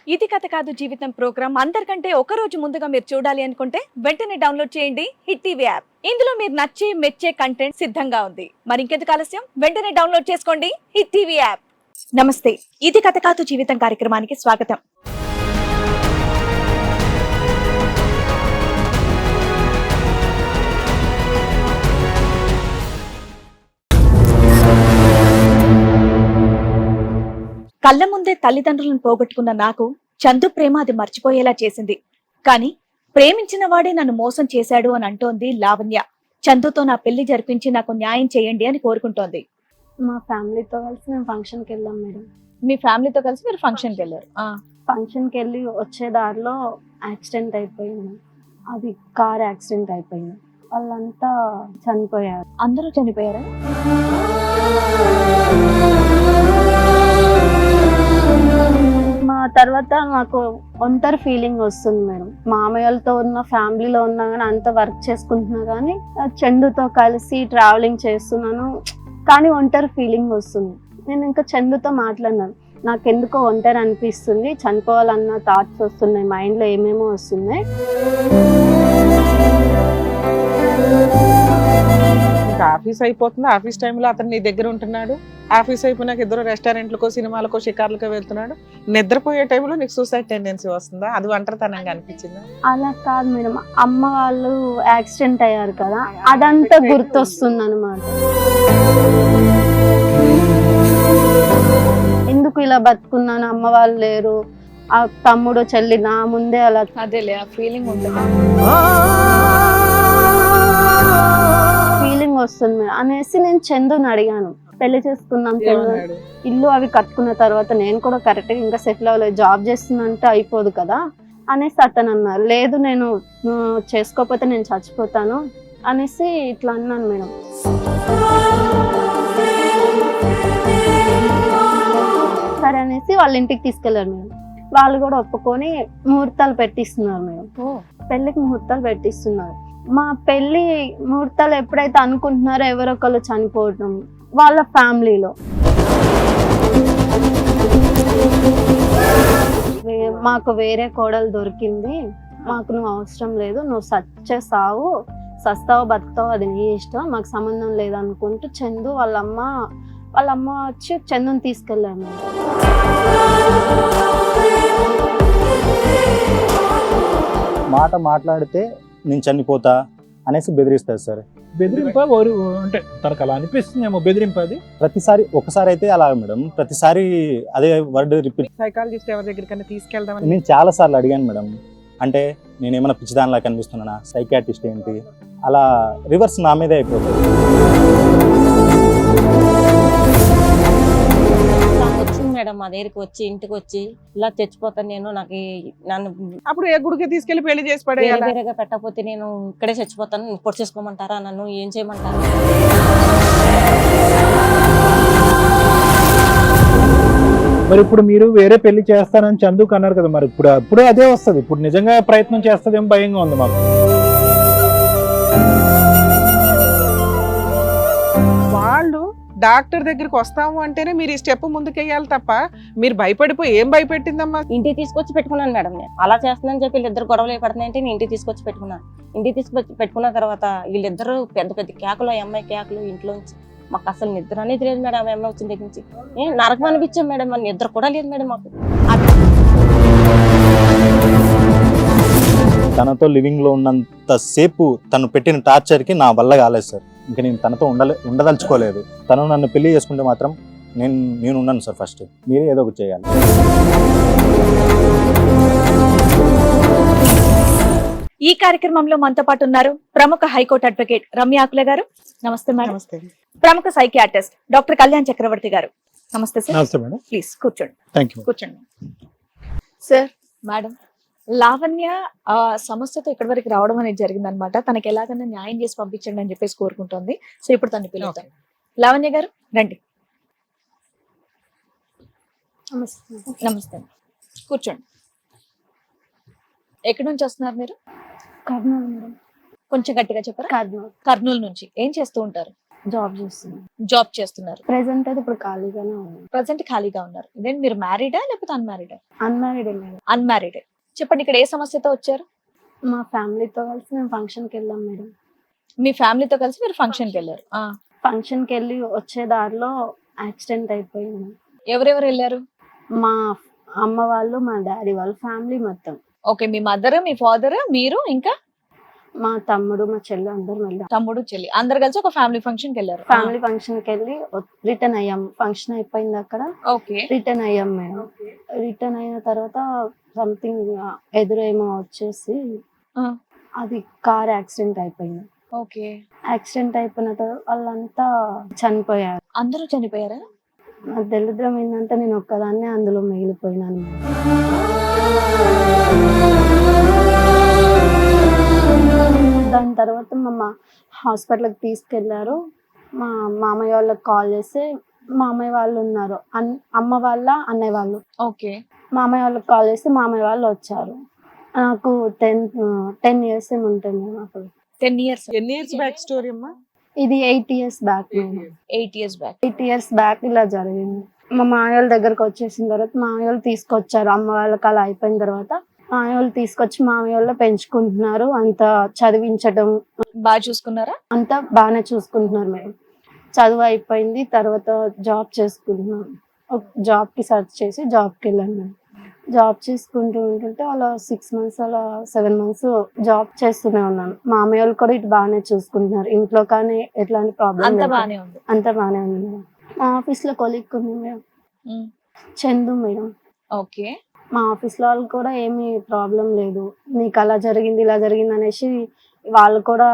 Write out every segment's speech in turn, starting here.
ఇది కథ కాదు జీవితం ప్రోగ్రామ్ అందరికంటే ఒక రోజు ముందుగా మీరు చూడాలి అనుకుంటే వెంటనే డౌన్లోడ్ చేయండి హిట్ టీవీ యాప్. ఇందులో మీరు నచ్చే మెచ్చే కంటెంట్ సిద్ధంగా ఉంది. మరి ఇంకెందుకు ఆలస్యం, వెంటనే డౌన్లోడ్ చేసుకోండి హిట్ టీవీ యాప్. నమస్తే, ఇది కథ కాదు జీవితం కార్యక్రమానికి స్వాగతం. కళ్ళ ముందే తల్లిదండ్రులను పోగొట్టుకున్న నాకు చందు ప్రేమ అది మర్చిపోయేలా చేసింది. కానీ ప్రేమించిన వాడే నన్ను మోసం చేశాడు అని అంటోంది లావణ్య. చందుతో నా పెళ్లి జరిపించి నాకు న్యాయం చేయండి అని కోరుకుంటోంది. మా ఫ్యామిలీతో కలిసి మేము ఫంక్షన్కి వెళ్ళాం మేడం. మీ ఫ్యామిలీతో కలిసి మీరు ఫంక్షన్కి వెళ్ళారు? ఫంక్షన్కి వెళ్ళి వచ్చే దారిలో యాక్సిడెంట్ అయిపోయింది. అది కార్ యాక్సిడెంట్ అయిపోయింది. వాళ్ళంతా చనిపోయారు. అందరూ చనిపోయారా? మా తర్వాత నాకు ఒంటరి ఫీలింగ్ వస్తుంది మేడం. మామయ్యలతో ఉన్న ఫ్యామిలీలో ఉన్నా కానీ అంత వర్క్ చేసుకుంటున్నా కానీ చందుతో కలిసి ట్రావెలింగ్ చేస్తున్నాను కానీ ఒంటరి ఫీలింగ్ వస్తుంది. నేను ఇంకా చందుతో మాట్లాడినాను. నాకు ఎందుకో ఒంటరి అనిపిస్తుంది, చనిపోవాలన్న థాట్స్ వస్తున్నాయి, మైండ్లో ఏమేమో వస్తున్నాయి. ఆఫీస్ అయిపోతుంది, ఆఫీస్ టైంలో అతను నీ దగ్గర ఉంటున్నాడు. ఆఫీస్ అయిపోయినాక ఇద్దరు రెస్టారెంట్లకో సినిమాలకో షికార్లకో వెళ్తున్నాడు. నిద్రపోయే టైంలో నీకు సూసైడ్ టెండెన్సీ వస్తుందా? అది ఒంటరితనంగా అనిపించిందా? అలా కాదు మేడం, అమ్మ వాళ్ళు యాక్సిడెంట్ అయ్యారు కదా, అదంతా గుర్తొస్తుంది అనమాట. ఎందుకు ఇలా బతుకున్నాను, అమ్మ వాళ్ళు లేరు, ఆ తమ్ముడు చెల్లి నా ముందే అలా, అదేలే ఆ ఫీలింగ్ ఉంటుంది. ఫీలింగ్ వస్తుంది అనేసి నేను చందుని అడిగాను, పెళ్లి చేసుకున్నాం చందు, ఇల్లు అవి కట్టుకున్న తర్వాత నేను కూడా కరెక్ట్ గా ఇంకా సెటిల్ అవ్వలేదు, జాబ్ చేస్తున్నంటే అయిపోదు కదా అనేసి అతను అన్నారు. లేదు నేను చేసుకోకపోతే నేను చచ్చిపోతాను అనేసి ఇట్లా అన్నాను మేడం. సరే అనేసి వాళ్ళ ఇంటికి తీసుకెళ్లారు మేడం. వాళ్ళు కూడా ఒప్పుకొని ముహూర్తాలు పెట్టిస్తున్నారు మేడం. పెళ్లికి ముహూర్తాలు పెట్టిస్తున్నారు. మా పెళ్లి ముహూర్తాలు ఎప్పుడైతే అనుకుంటున్నారో ఎవరొకరు చనిపోవటం వాళ్ళ ఫ్యామిలీలో. మాకు వేరే కోడలు దొరికింది, మాకు నువ్వు అవసరం లేదు, నువ్వు సావు, సస్తావో బతుకుతావో అది నీ ఇష్టం, మాకు సంబంధం లేదనుకుంటూ చందు వాళ్ళ అమ్మ వచ్చి చందుని తీసుకెళ్ళాము. మాట మాట్లాడితే నేను చనిపోతా అనేసి బెదిరిస్తారు సార్. బెదిరింప అంటే తనకు అలా అనిపిస్తుందేమో, బెదిరింపు అది ప్రతిసారి ఒకసారి అయితే అలా మేడం, ప్రతిసారి అదే వర్డ్ రిపీట్. సైకాలజిస్ట్ ఎవరి దగ్గరికైనా తీసుకెళ్దామని నేను చాలా సార్లు అడిగాను మేడం. అంటే నేను ఏమైనా పిచ్చిదానిలా కనిపిస్తున్నానా, సైకాట్రిస్ట్ ఏంటి, అలా రివర్స్ నా మీదే అయిపోతుంది. మేడం మా దగ్గరికి వచ్చి ఇంటికి వచ్చి ఇలా చచ్చిపోతాను నేను, నాకు నన్ను అప్పుడు ఏ గుడికి తీసుకెళ్లి పెళ్లి చేసి పడేయాలి, వేరేగా పెట్టకపోతే నేను ఇక్కడే చచ్చిపోతాను, పొడి చేసుకోమంటారా, నన్ను ఏం చేయమంటారు? మరి ఇప్పుడు మీరు వేరే పెళ్లి చేస్తానని చందుకు అన్నారు కదా, మరి ఇప్పుడు అదే వస్తుంది. ఇప్పుడు నిజంగా ప్రయత్నం చేస్తుందేమో భయంగా ఉంది మాకు. వాళ్ళు డాక్టర్ దగ్గరికి వస్తాము అంటేనే మీరు ఈ స్టెప్ ముందుకెయ్యాలి తప్ప మీరు భయపడిపోయి ఏం భయపెట్టిందమ్మా? ఇంటికి తీసుకొచ్చి పెట్టుకున్నాను మేడం. నేను అలా చేస్తున్నాను చెప్పి వీళ్ళిద్దరు గొడవలు పడుతున్నాయంటే నేను ఇంటికి తీసుకొచ్చి పెట్టుకున్నాను. ఇంటికి తీసుకొచ్చి పెట్టుకున్న తర్వాత వీళ్ళిద్దరు పెద్ద పెద్ద కేకలు, ఆ అమ్మాయి కేకలు, ఇంట్లోంచి మాకు అసలు నిద్ర అనేది లేదు మేడం. ఆ అమ్మాయి వచ్చిన దగ్గర నుంచి నరకం అనిపించాం మేడం, మన నిద్ర కూడా లేదు మేడం మాకు. తనతో లివింగ్ లో ఉన్నంత సేపు తను పెట్టిన టార్చర్ కి నా వల్ల కాలేదు సార్. ఇంకా నేను తనతో ఉండదలుచుకోలేదు. తను నన్ను పెళ్లి చేసుకుంటే మాత్రం నేను ఉన్నాను సార్. ఫస్ట్ మీరే ఏదో ఒకటి చేయాలి. ఈ కార్యక్రమంలో మనతో పాటు ఉన్నారు ప్రముఖ హైకోర్టు అడ్వకేట్ రమ్య ఆకుల గారు. నమస్తే మేడం. నమస్తే. ప్రముఖ సైకియాట్రిస్ట్ డాక్టర్ కళ్యాణ్ చక్రవర్తి గారు. నమస్తే సార్. నమస్తే మేడం. ప్లీజ్ కూర్చోండి. Thank you. కూర్చోండి సార్. మేడం, లావణ్య ఆ సమస్యతో ఇక్కడి వరకు రావడం అనేది జరిగింది అనమాట. తనకి ఎలాగైనా న్యాయం చేసి పంపించండి అని చెప్పేసి కోరుకుంటోంది. సో ఇప్పుడు తను పిలుస్తాను. లావణ్య గారు రండి. నమస్తే. కూర్చోండి. ఎక్కడి నుంచి వస్తున్నారు మీరు? కర్నూలు మేడం. కొంచెం గట్టిగా చెప్పరా? కర్నూలు. కర్నూలు నుంచి. ఏం చేస్తూ ఉంటారు? జాబ్ చేస్తున్నాను. జాబ్ చేస్తున్నారు. ప్రెసెంట్ అయితే ఇప్పుడు ఖాళీగానే ఉన్నాను. ప్రజెంట్ ఖాళీగా ఉన్నారు. ఇదేంటి మీరు మ్యారీడా లేకపోతే అన్మ్యారీడా? Unmarried madam. అన్మ్యారీడ్. చెప్పండి, ఇక్కడ ఏ సమస్యతో వచ్చారు? మా ఫ్యామిలీతో కలిసి మేము ఫంక్షన్కి వెళ్ళాం మేడం. మీ ఫ్యామిలీతో కలిసి మీరు ఫంక్షన్కి వెళ్ళారు. ఫంక్షన్కి వెళ్ళి వచ్చే దారిలో యాక్సిడెంట్ అయిపోయింది. ఎవరెవరు వెళ్ళారు? మా అమ్మ వాళ్ళు, మా డాడీ వాళ్ళు, ఫ్యామిలీ మొత్తం. ఓకే, మీ మదర్, మీ ఫాదర్, మీరు, ఇంకా మా తమ్ముడు, మా చెల్లి అందరం వెళ్ళాం. తమ్ముడు, చెల్లి అందరు కలిసి ఒక ఫ్యామిలీ ఫంక్షన్ కి వెళ్ళారు. ఫ్యామిలీ ఫంక్షన్కి వెళ్ళి రిటర్న్ అయ్యాం. ఫంక్షన్ అయిపోయింది అక్కడ, ఓకే. రిటర్న్ అయ్యాం మేడం. రిటర్న్ అయిన తర్వాత సంథింగ్ ఎదురేమో వచ్చేసి అది కార్ యాక్సిడెంట్ అయిపోయింది. ఓకే. యాక్సిడెంట్ అయిపోయిన తర్వాత వాళ్ళంతా చనిపోయారు. అందరూ చనిపోయారా? నాకు దరిద్రం ఏంటంటే నేను ఒక్కదాన్నే అందులో మిగిలిపోయినాను. దాని తర్వాత మా హాస్పిటల్కి తీసుకెళ్లారు. మా మామయ్య వాళ్ళకి కాల్ చేస్తే మామయ్య వాళ్ళు ఉన్నారు, అమ్మ వాళ్ళ అన్నయ్య వాళ్ళు. ఓకే. మామయ్య వాళ్ళకి కాల్ చేస్తే మామయ్య వాళ్ళు వచ్చారు. నాకు 10 years ఏమి ఉంటుంది నాకు. 10 years. ఎన్ని ఇయర్స్ బ్యాక్ స్టోరీ అమ్మా? ఇది 8 years back. 8 years back. 8 years back ఇలా జరిగింది. మా మామయ్య వాళ్ళ దగ్గరకు వచ్చేసిన తర్వాత మామయ్య వాళ్ళు తీసుకొచ్చారు. అమ్మ వాళ్ళకి అలా అయిపోయిన తర్వాత మామయ్య వాళ్ళు తీసుకొచ్చి మామయ్య వాళ్ళు పెంచుకుంటున్నారు. అంత చదివించడం బాగా చూసుకున్నారా? అంతా బాగానే చూసుకుంటున్నారు మేడం. చదువు అయిపోయింది, తర్వాత జాబ్ చేసుకుంటున్నాను. జాబ్కి సెర్చ్ చేసి జాబ్కి వెళ్ళాను మేడం. జాబ్ చేసుకుంటూ ఉంటుంటే అలా 6 months అలా 7 months జాబ్ చేస్తూనే ఉన్నాను. మామయ్య వాళ్ళు కూడా ఇటు బాగానే చూసుకుంటున్నారు. ఇంట్లో కానీ ఎట్లాంటి ప్రాబ్లం అంత బానే ఉంది. అంతా బాగానే ఉంది మేడం. మా ఆఫీస్లో కొలీగ్ ఉంది మేడం, చందు మేడం. ఓకే. మా ఆఫీస్లో వాళ్ళు కూడా ఏమీ ప్రాబ్లం లేదు, నీకు అలా జరిగింది ఇలా జరిగింది అనేసి వాళ్ళు కూడా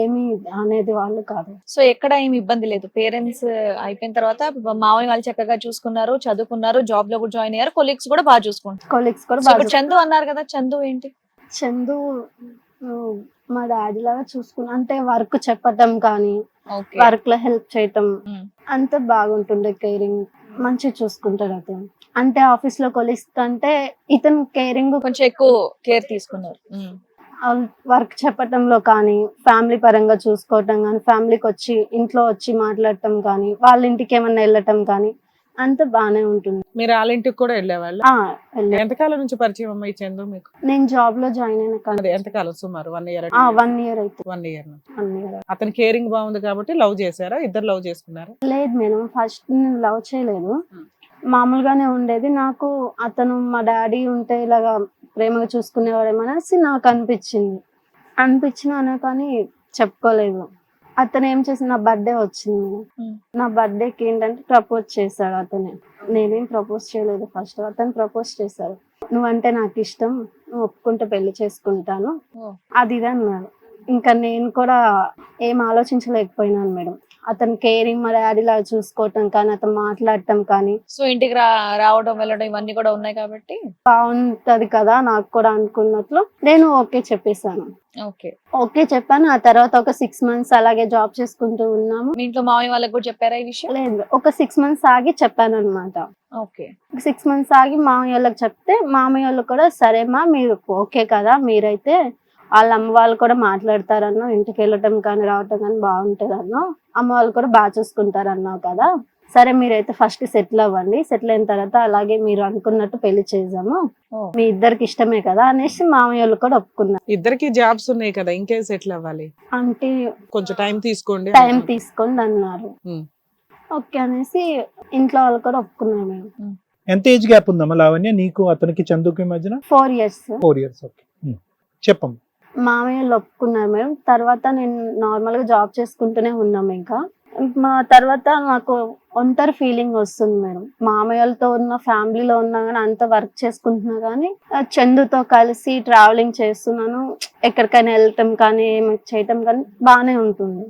ఏమీ అనేది వాళ్ళు కాదు. సో ఎక్కడ ఏమి ఇబ్బంది లేదు. పేరెంట్స్ అయిపోయిన తర్వాత మామయ్య వాళ్ళు చక్కగా చూసుకున్నారు, చదువుకున్నారు, జాబ్ లో కూడా జాయిన్ అయ్యారు, కొలీగ్స్ కూడా బాగా చూసుకుంటారు. కొలీగ్స్ కూడా సో బాగా ఇప్పుడు చందు అన్నారు కదా, చందు ఏంటి? చందు మా డాడీ లాగా చూసుకున్నా, అంటే వర్క్ చెప్పటం కానీ ఓకే. వర్క్ లో హెల్ప్ చేయటం మ్మ్. అంత బాగుంటుండే. కేరింగ్ మంచిగా చూసుకుంటాడు అతను. అంటే ఆఫీస్ లో కొలీగ్స్ కంటే ఇతను కేరింగ్ కొంచెం ఎక్కువ కేర్ తీసుకున్నారు. వర్క్ చెప్పటంలో కానీ ఫ్యామిలీ పరంగా చూసుకోవటం కానీ, ఫ్యామిలీకి వచ్చి ఇంట్లో వచ్చి మాట్లాడటం కానీ, వాళ్ళ ఇంటికి ఏమన్నా వెళ్ళటం కానీ అంత బాగానే ఉంటుంది. మీరు వాళ్ళ ఇంటికి కూడా వెళ్ళేవాళ్ళు? వెళ్ళా. ఎంతకాలం నుంచి పరిచయం అమ్మా ఈ చందు మీకు? నేను జాబ్ లో జాయిన్ అయిన అది కానీ ఎంతకాలం? సుమారు 1 year? 1 year అయితే 1 year. 1 year. అతని కేరింగ్ బాగుంది కాబట్టి లవ్ చేశారా? ఇద్దరు లవ్ చేసుకున్నారా? లేదు మేడం, ఫస్ట్ నేను లవ్ చేయలేదు, మామూలుగానే ఉండేది. నాకు అతను మా డాడీ ఉంటే ఇలాగా ప్రేమగా చూసుకునేవాడేమనేసి నాకు అనిపించినా కానీ చెప్పుకోలేదు. అతను ఏం చేసి నా బర్త్డే వచ్చింది, నా బర్త్డేకి ఏంటంటే ప్రపోజ్ చేశాడు అతనే. నేనేం ప్రపోజ్ చేయలేదు ఫస్ట్, అతను ప్రపోజ్ చేశాడు. నువ్వంటే నాకు ఇష్టం, నువ్వు ఒప్పుకుంటే పెళ్లి చేసుకుంటాను అది ఇది అన్నాడు. ఇంకా నేను కూడా ఏం ఆలోచించలేకపోయినాను మేడం. అతను కేరింగ్ మా డాడీ లాగా చూసుకోవటం కానీ, అతను మాట్లాడటం కానీ, సో ఇంటికి రావడం వెళ్ళడం ఇవన్నీ కూడా ఉన్నాయి కాబట్టి బాగుంటది కదా నాకు కూడా అనుకున్నట్లు నేను ఓకే చెప్పేశాను. ఓకే చెప్పాను. ఆ తర్వాత ఒక 6 months అలాగే జాబ్ చేసుకుంటూ ఉన్నాము. మీ ఇంట్లో మామయ్య వాళ్ళకి కూడా చెప్పారా ఈ విషయం? లేదు, ఒక 6 months ఆగి చెప్పాను అనమాట. ఓకే. 6 months ఆగి మామయ్య వాళ్ళకి చెప్తే మామయ్య వాళ్ళు కూడా సరేమా మీరు ఓకే కదా, మీరైతే వాళ్ళ అమ్మ వాళ్ళు కూడా మాట్లాడతారన్నా, ఇంటికి వెళ్ళటం కానీ రావటం కానీ బాగుంటుంది అన్నా, అమ్మ వాళ్ళు కూడా బాగా చూసుకుంటారు అన్నావు కదా, సరే మీరైతే ఫస్ట్ సెటిల్ అవ్వండి, సెటిల్ అయిన తర్వాత అలాగే మీరు అనుకున్నట్టు పెళ్లి చేద్దాము, మీ ఇద్దరికి ఇష్టమే కదా అనేసి మామయ్య వాళ్ళు కూడా ఒప్పుకున్నారు. ఇద్దరికి జాబ్స్ ఉన్నాయి కదా, ఇంకేం సెటిల్ అవ్వాలి అంటే కొంచెం టైం తీసుకోండి అన్నారు. ఓకే అనేసి ఇంట్లో వాళ్ళు కూడా ఒప్పుకున్నారు మేడం. ఎంత ఏజ్ గ్యాప్ ఉందమ్మా లావణ్య నీకు అతనికి చందుకి మధ్యన? 4 years. 4 years. ఓకే, చెప్పమ్మా. మామయ్య వాళ్ళు ఒప్పుకున్నారు మేడం. తర్వాత నేను నార్మల్ గా జాబ్ చేసుకుంటూనే ఉన్నాము. ఇంకా మా తర్వాత నాకు ఒంటరి ఫీలింగ్ వస్తుంది మేడం. మామయ్య వాళ్ళతో ఉన్న ఫ్యామిలీలో ఉన్నా కానీ అంత వర్క్ చేసుకుంటున్నా కానీ చందుతో కలిసి ట్రావెలింగ్ చేస్తున్నాను, ఎక్కడికైనా వెళ్ళటం కానీ ఏమి చేయటం కానీ బాగానే ఉంటుంది.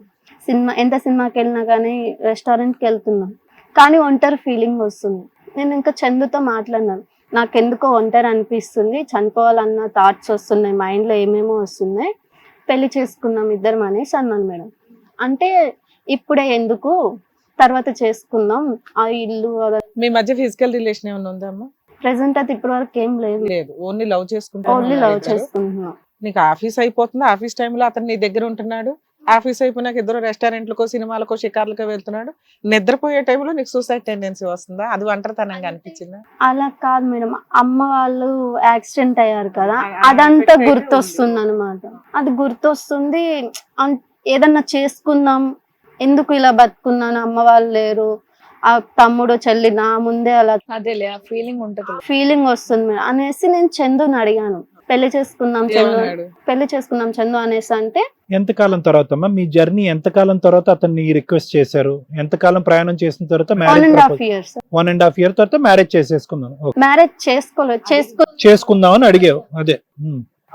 ఎంత సినిమాకి వెళ్ళినా కానీ రెస్టారెంట్కి వెళ్తున్నాం కానీ ఒంటరి ఫీలింగ్ వస్తుంది. నేను ఇంకా చందుతో మాట్లాడినాను, నాకెందుకో ఒంటరి అనిపిస్తుంది, చనిపోవాలన్న థాట్స్ వస్తున్నాయి, మైండ్లో ఏమేమో వస్తున్నాయి, పెళ్లి చేసుకుందాం ఇద్దరం అనేసి అన్నాను మేడం. అంటే ఇప్పుడే ఎందుకు, తర్వాత చేసుకుందాం, ఆ ఇల్లు మీ మధ్య ఫిజికల్ రిలేషన్ ఏమైనా ఉందమ్మా? ప్రెసెంట్ అయితే ఇప్పటి వరకు ఏం లేదు. ఓన్లీ లవ్ చేసుకుంటా. ఓన్లీ లవ్ చేసుకుంటున్నాం. నీకు ఆఫీస్ అయిపోతుంది, ఆఫీస్ టైంలో అతను నీ దగ్గర ఉంటున్నాడు, ఆఫీస్ అయిపోయినాక ఇద్దరు రెస్టారెంట్లకో సినిమాలకో షికార్లకో వెళ్తున్నాడు, నిద్రపోయే టైంలో నీకు సూసైడ్ టెండెన్సీ వస్తుందా? అది ఒంటరితనంగా అనిపించిందా? అలా కాదు మేడం, అమ్మ వాళ్ళు యాక్సిడెంట్ అయ్యారు కదా, ఆ, అదంతా effect అయితే గుర్తొస్తుంది అనమాట. అది గుర్తొస్తుంది. ఏదన్నా చేసుకుందాం, ఎందుకు ఇలా బతుకున్నాను, అమ్మ వాళ్ళు లేరు, ఆ తమ్ముడు చెల్లి నా ముందే అలా అదేలే ఆ ఫీలింగ్ ఉంటది. ఫీలింగ్ వస్తుంది మేడం అనేసి నేను చందుని అడిగాను, పెళ్లి చేసుకుందాం చందు, ఏమన్నాడు? పెళ్లి చేసుకుందాం చందు అనేసి అంటే ఎంతకాలం తర్వాత అమ్మా మీ జర్నీ, ఎంతకాలం తర్వాత అతన్ని రిక్వెస్ట్ చేశారు? ఎంతకాలం ప్రయాణం చేసిన తర్వాత 1.5 years 1.5 year తర్వాత మ్యారేజ్ చేసేసుకుందాం, ఓకే. మ్యారేజ్ చేసుకోలేదు, చేసుకుందాం అని అడిగావు, అదే.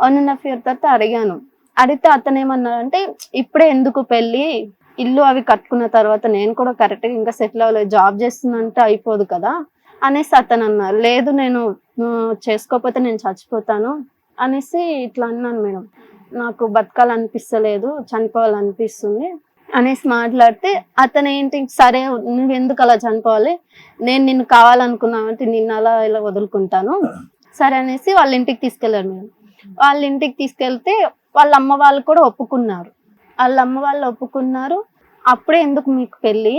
1.5 year తర్వాత అడిగాను. అడిగితే అతను ఏమన్నాడంటే, ఇప్పుడే ఎందుకు పెళ్లి, ఇల్లు అవి కట్టుకున్న తర్వాత నేను కూడా కరెక్ట్ గా ఇంకా సెటిల్ అవ్వలేదు, జాబ్ చేస్తుందంటే అయిపోదు కదా అనేసి అతను అన్నారు. లేదు నేను చేసుకోకపోతే నేను చచ్చిపోతాను అనేసి ఇట్లా అన్నాను మేడం. నాకు బతకాలనిపిస్తలేదు, చనిపోవాలనిపిస్తుంది అనేసి మాట్లాడితే అతను ఏంటి, సరే నువ్వు ఎందుకు అలా చనిపోవాలి, నేను నిన్ను కావాలనుకున్నానంటే నిన్ను అలా ఇలా వదులుకుంటాను, సరే అనేసి వాళ్ళ ఇంటికి తీసుకెళ్లారు మేడం. వాళ్ళ ఇంటికి తీసుకెళ్తే వాళ్ళ అమ్మ వాళ్ళు కూడా ఒప్పుకున్నారు. వాళ్ళ అమ్మ వాళ్ళు ఒప్పుకున్నారు. అప్పుడే ఎందుకు మీకు పెళ్లి,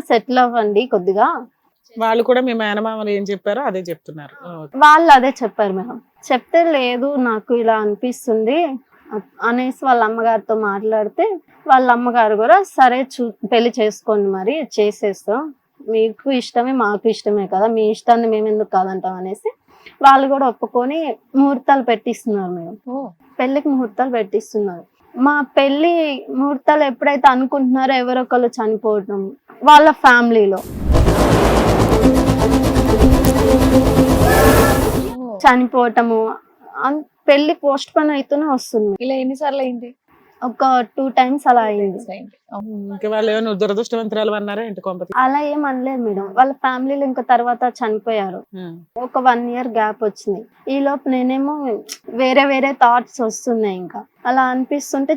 సెటిల్ అవ్వండి కొద్దిగా. వాళ్ళు కూడా మీ మేనమామలు ఏం చెప్పారో అదే చెప్తున్నారు. వాళ్ళు అదే చెప్పారు మేడం. చెప్తే లేదు నాకు ఇలా అనిపిస్తుంది అనేసి వాళ్ళ అమ్మగారితో మాట్లాడితే వాళ్ళ అమ్మగారు కూడా సరే పెళ్లి చేసుకోండి, మరి చేసేస్తాం, మీకు ఇష్టమే మాకు ఇష్టమే కదా, మీ ఇష్టాన్ని మేము ఎందుకు కాదంటాం అనేసి వాళ్ళు కూడా ఒప్పుకొని ముహూర్తాలు పెట్టిస్తున్నారు మేడం. పెళ్లికి ముహూర్తాలు పెట్టిస్తున్నారు. మా పెళ్లి ముహూర్తాలు ఎప్పుడైతే అనుకుంటున్నారో ఎవరొకరు చనిపోవటం వాళ్ళ ఫ్యామిలీలో, చనిపోవటము, పెళ్లి పోస్ట్ పోన్ అయితేనే వస్తుంది. ఇలా ఎన్నిసార్లు అయింది? ఒక 2 times అలా అయింది. ఇంకా వాళ్ళు ఏమైనా దురదృష్టవంతురాలు అన్నారా ఇంటి కొంపతి? అలా ఏం అనలేదు మేడం. వాళ్ళ ఫ్యామిలీలో ఇంకా తర్వాత చనిపోయారు. ఒక 1 year గ్యాప్ వచ్చింది. ఈ లోపు నేనేమో వేరే వేరే థాట్స్ వస్తున్నాయి. ఇంకా అలా అనిపిస్తుంటే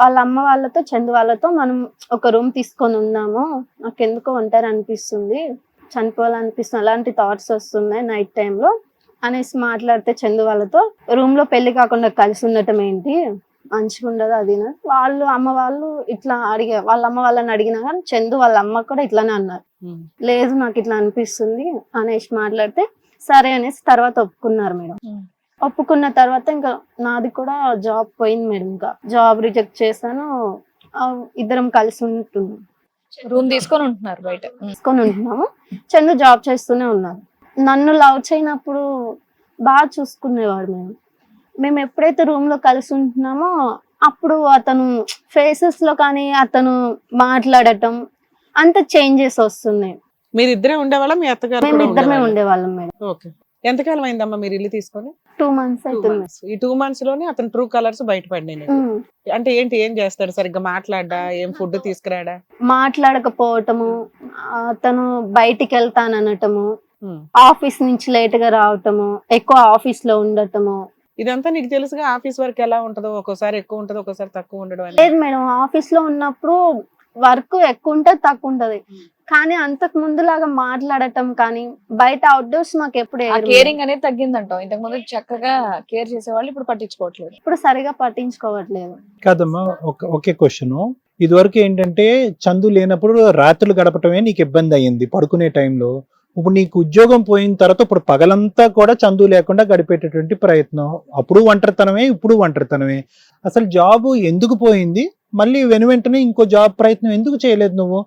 వాళ్ళ అమ్మ వాళ్ళతో చందు వాళ్ళతో మనం ఒక రూమ్ తీసుకొని ఉందాము, నాకు ఎందుకో ఒంటరి అనిపిస్తుంది, చనిపోవాలనిపిస్తుంది, అలాంటి థాట్స్ వస్తున్నాయి నైట్ టైంలో అనేసి మాట్లాడితే చందు వాళ్ళతో రూమ్ లో పెళ్లి కాకుండా కలిసి ఉండటం ఏంటి, మంచిగా ఉండదు అది. వాళ్ళు అమ్మ వాళ్ళు ఇట్లా వాళ్ళ అమ్మ వాళ్ళని అడిగినా కానీ చందు వాళ్ళ అమ్మ కూడా ఇట్లానే అన్నారు, లేదు నాకు ఇట్లా అనిపిస్తుంది అనేసి మాట్లాడితే సరే అనేసి తర్వాత ఒప్పుకున్నారు మేడం. ఒప్పుకున్న తర్వాత ఇంకా నాది కూడా జాబ్ పోయింది మేడం. ఇంకా జాబ్ రిజెక్ట్ చేశాను. ఇద్దరం కలిసి ఉంటున్నాం, రూమ్ తీసుకొని ఉంటున్నారు, బయట తీసుకొని ఉంటున్నాము. చందు జాబ్ చేస్తూనే ఉన్నారు. నన్ను లవ్ చేయనప్పుడు బాగా చూసుకునేవాడు. మేము ఎప్పుడైతే రూమ్ లో కలిసి ఉంటున్నామో అప్పుడు అతను ఫేసెస్ లో కానీ అతను మాట్లాడటం అంత చేంజెస్ వస్తున్నాయి. మీరిద్దరే ఉండేవాళ్ళ, మీ అత్తగారు మేము కూడా ఇద్దరమే ఉండేవాళ్ళా? ఉండేవాళ్ళం మేడం. ఓకే. ఎంతకాలం అయిందమ్మా మీరు ఇల్లు తీసుకొని? 2 months 2 అవుతుంది. months. ఈ 2 months లోనే అతను ట్రూ కలర్స్ బయటపడినాయి నీకు. అంటే ఏంటి, ఏం చేస్తాడు? సరిగ్గా మాట్లాడా, ఏం ఫుడ్ తీసుకురాడా? మాట్లాడకపోవటము, అతను బయటికి వెళ్తాననటము, ఆఫీస్ నుంచి లేట్ గా రావటము, ఎక్కువ ఆఫీస్ లో ఉండటము. ఇదంతా నీకు తెలుసుగా ఆఫీస్ వర్క్ ఎలా ఉంటుందో, ఒక్కోసారి ఎక్కువ ఉంటది, ఒక్కోసారి తక్కువ ఉండడం అనేది. లేదు మేడం, ఆఫీస్ లో ఉన్నప్పుడు వర్క్ ఎక్కువ ఉంటది తక్కువ ఉంటది, కానీ అంతకు ముందులాగా మాట్లాడటం కానీ బయట అవుట్డోర్స్ మాకు ఎప్పుడు కేరింగ్ అనేది తగ్గిందంటాం. ఇంతకు ముందు చక్కగా కేర్ చేసేవాళ్ళు, ఇప్పుడు పట్టించుకోవట్లేదు. ఇప్పుడు సరిగా పట్టించుకోవట్లేదు. కాదమ్మా, ఒకే క్వశ్చన్. ఇదివరకు ఏంటంటే చందు లేనప్పుడు రాత్రులు గడపటమే నీకు ఇబ్బంది అయ్యింది పడుకునే టైంలో. ఇప్పుడు నీకు ఉద్యోగం పోయిన తర్వాత ఇప్పుడు పగలంతా కూడా చందు లేకుండా గడిపేటటువంటి ప్రయత్నం. అప్పుడు ఒంటరితనమే, ఇప్పుడు ఒంటరితనమే. అసలు జాబ్ ఎందుకు పోయింది? మళ్ళీ వెంటనే ఇంకో జాబ్ ప్రయత్నం ఎందుకు చేయలేదు నువ్వు?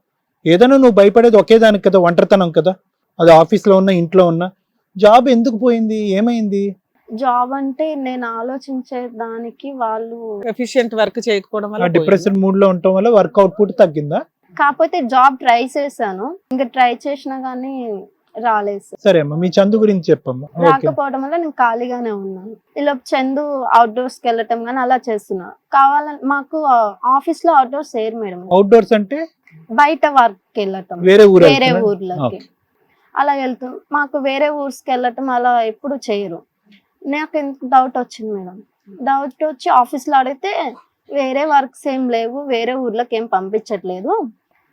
ఏదైనా నువ్వు భయపడేది ఒకే దానికి కదా, ఒంటరితనం కదా, అది ఆఫీస్లో ఉన్నా ఇంట్లో ఉన్నా. జాబ్ ఎందుకు పోయింది, ఏమైంది? జాబ్ అంటే నేను ఆలోచించే దానికి వాళ్ళు ఎఫిషియెంట్ వర్క్ చేయకపోవడం వల్ల డిప్రెషన్ మూడ్ లో ఉండటం వల్ల వర్క్ అవుట్పుట్ తగ్గిందా? కాకపోతే జాబ్ ట్రై చేశాను, ఇంకా ట్రై చేసినా గానీ రాలేదు. సరే అమ్మా, మీ చందు గురించి చెప్పమ్మా. ఓకే. రాకపోవడం వల్ల నేను ఖాళీగానే ఉన్నాను. ఇలా చందు అవుట్డోర్స్ కి వెళ్ళటం కానీ అలా చేస్తున్నా. కావాలని మాకు ఆఫీస్ లో అవుట్డోర్స్ ఏరు మేడం, అవుట్డోర్స్ అంటే బయట వర్క్ కి వెళ్ళటం, వేరే ఊర్లకి అలా వెళ్తాం. మాకు వేరే ఊర్స్కి వెళ్ళటం అలా ఎప్పుడు చేయరు. నాకు ఎందుకు డౌట్ వచ్చింది మేడం. డౌట్ వచ్చి ఆఫీస్ లో అడిగితే వేరే వర్క్స్ ఏం లేవు, వేరే ఊర్లకు ఏం పంపించట్లేదు,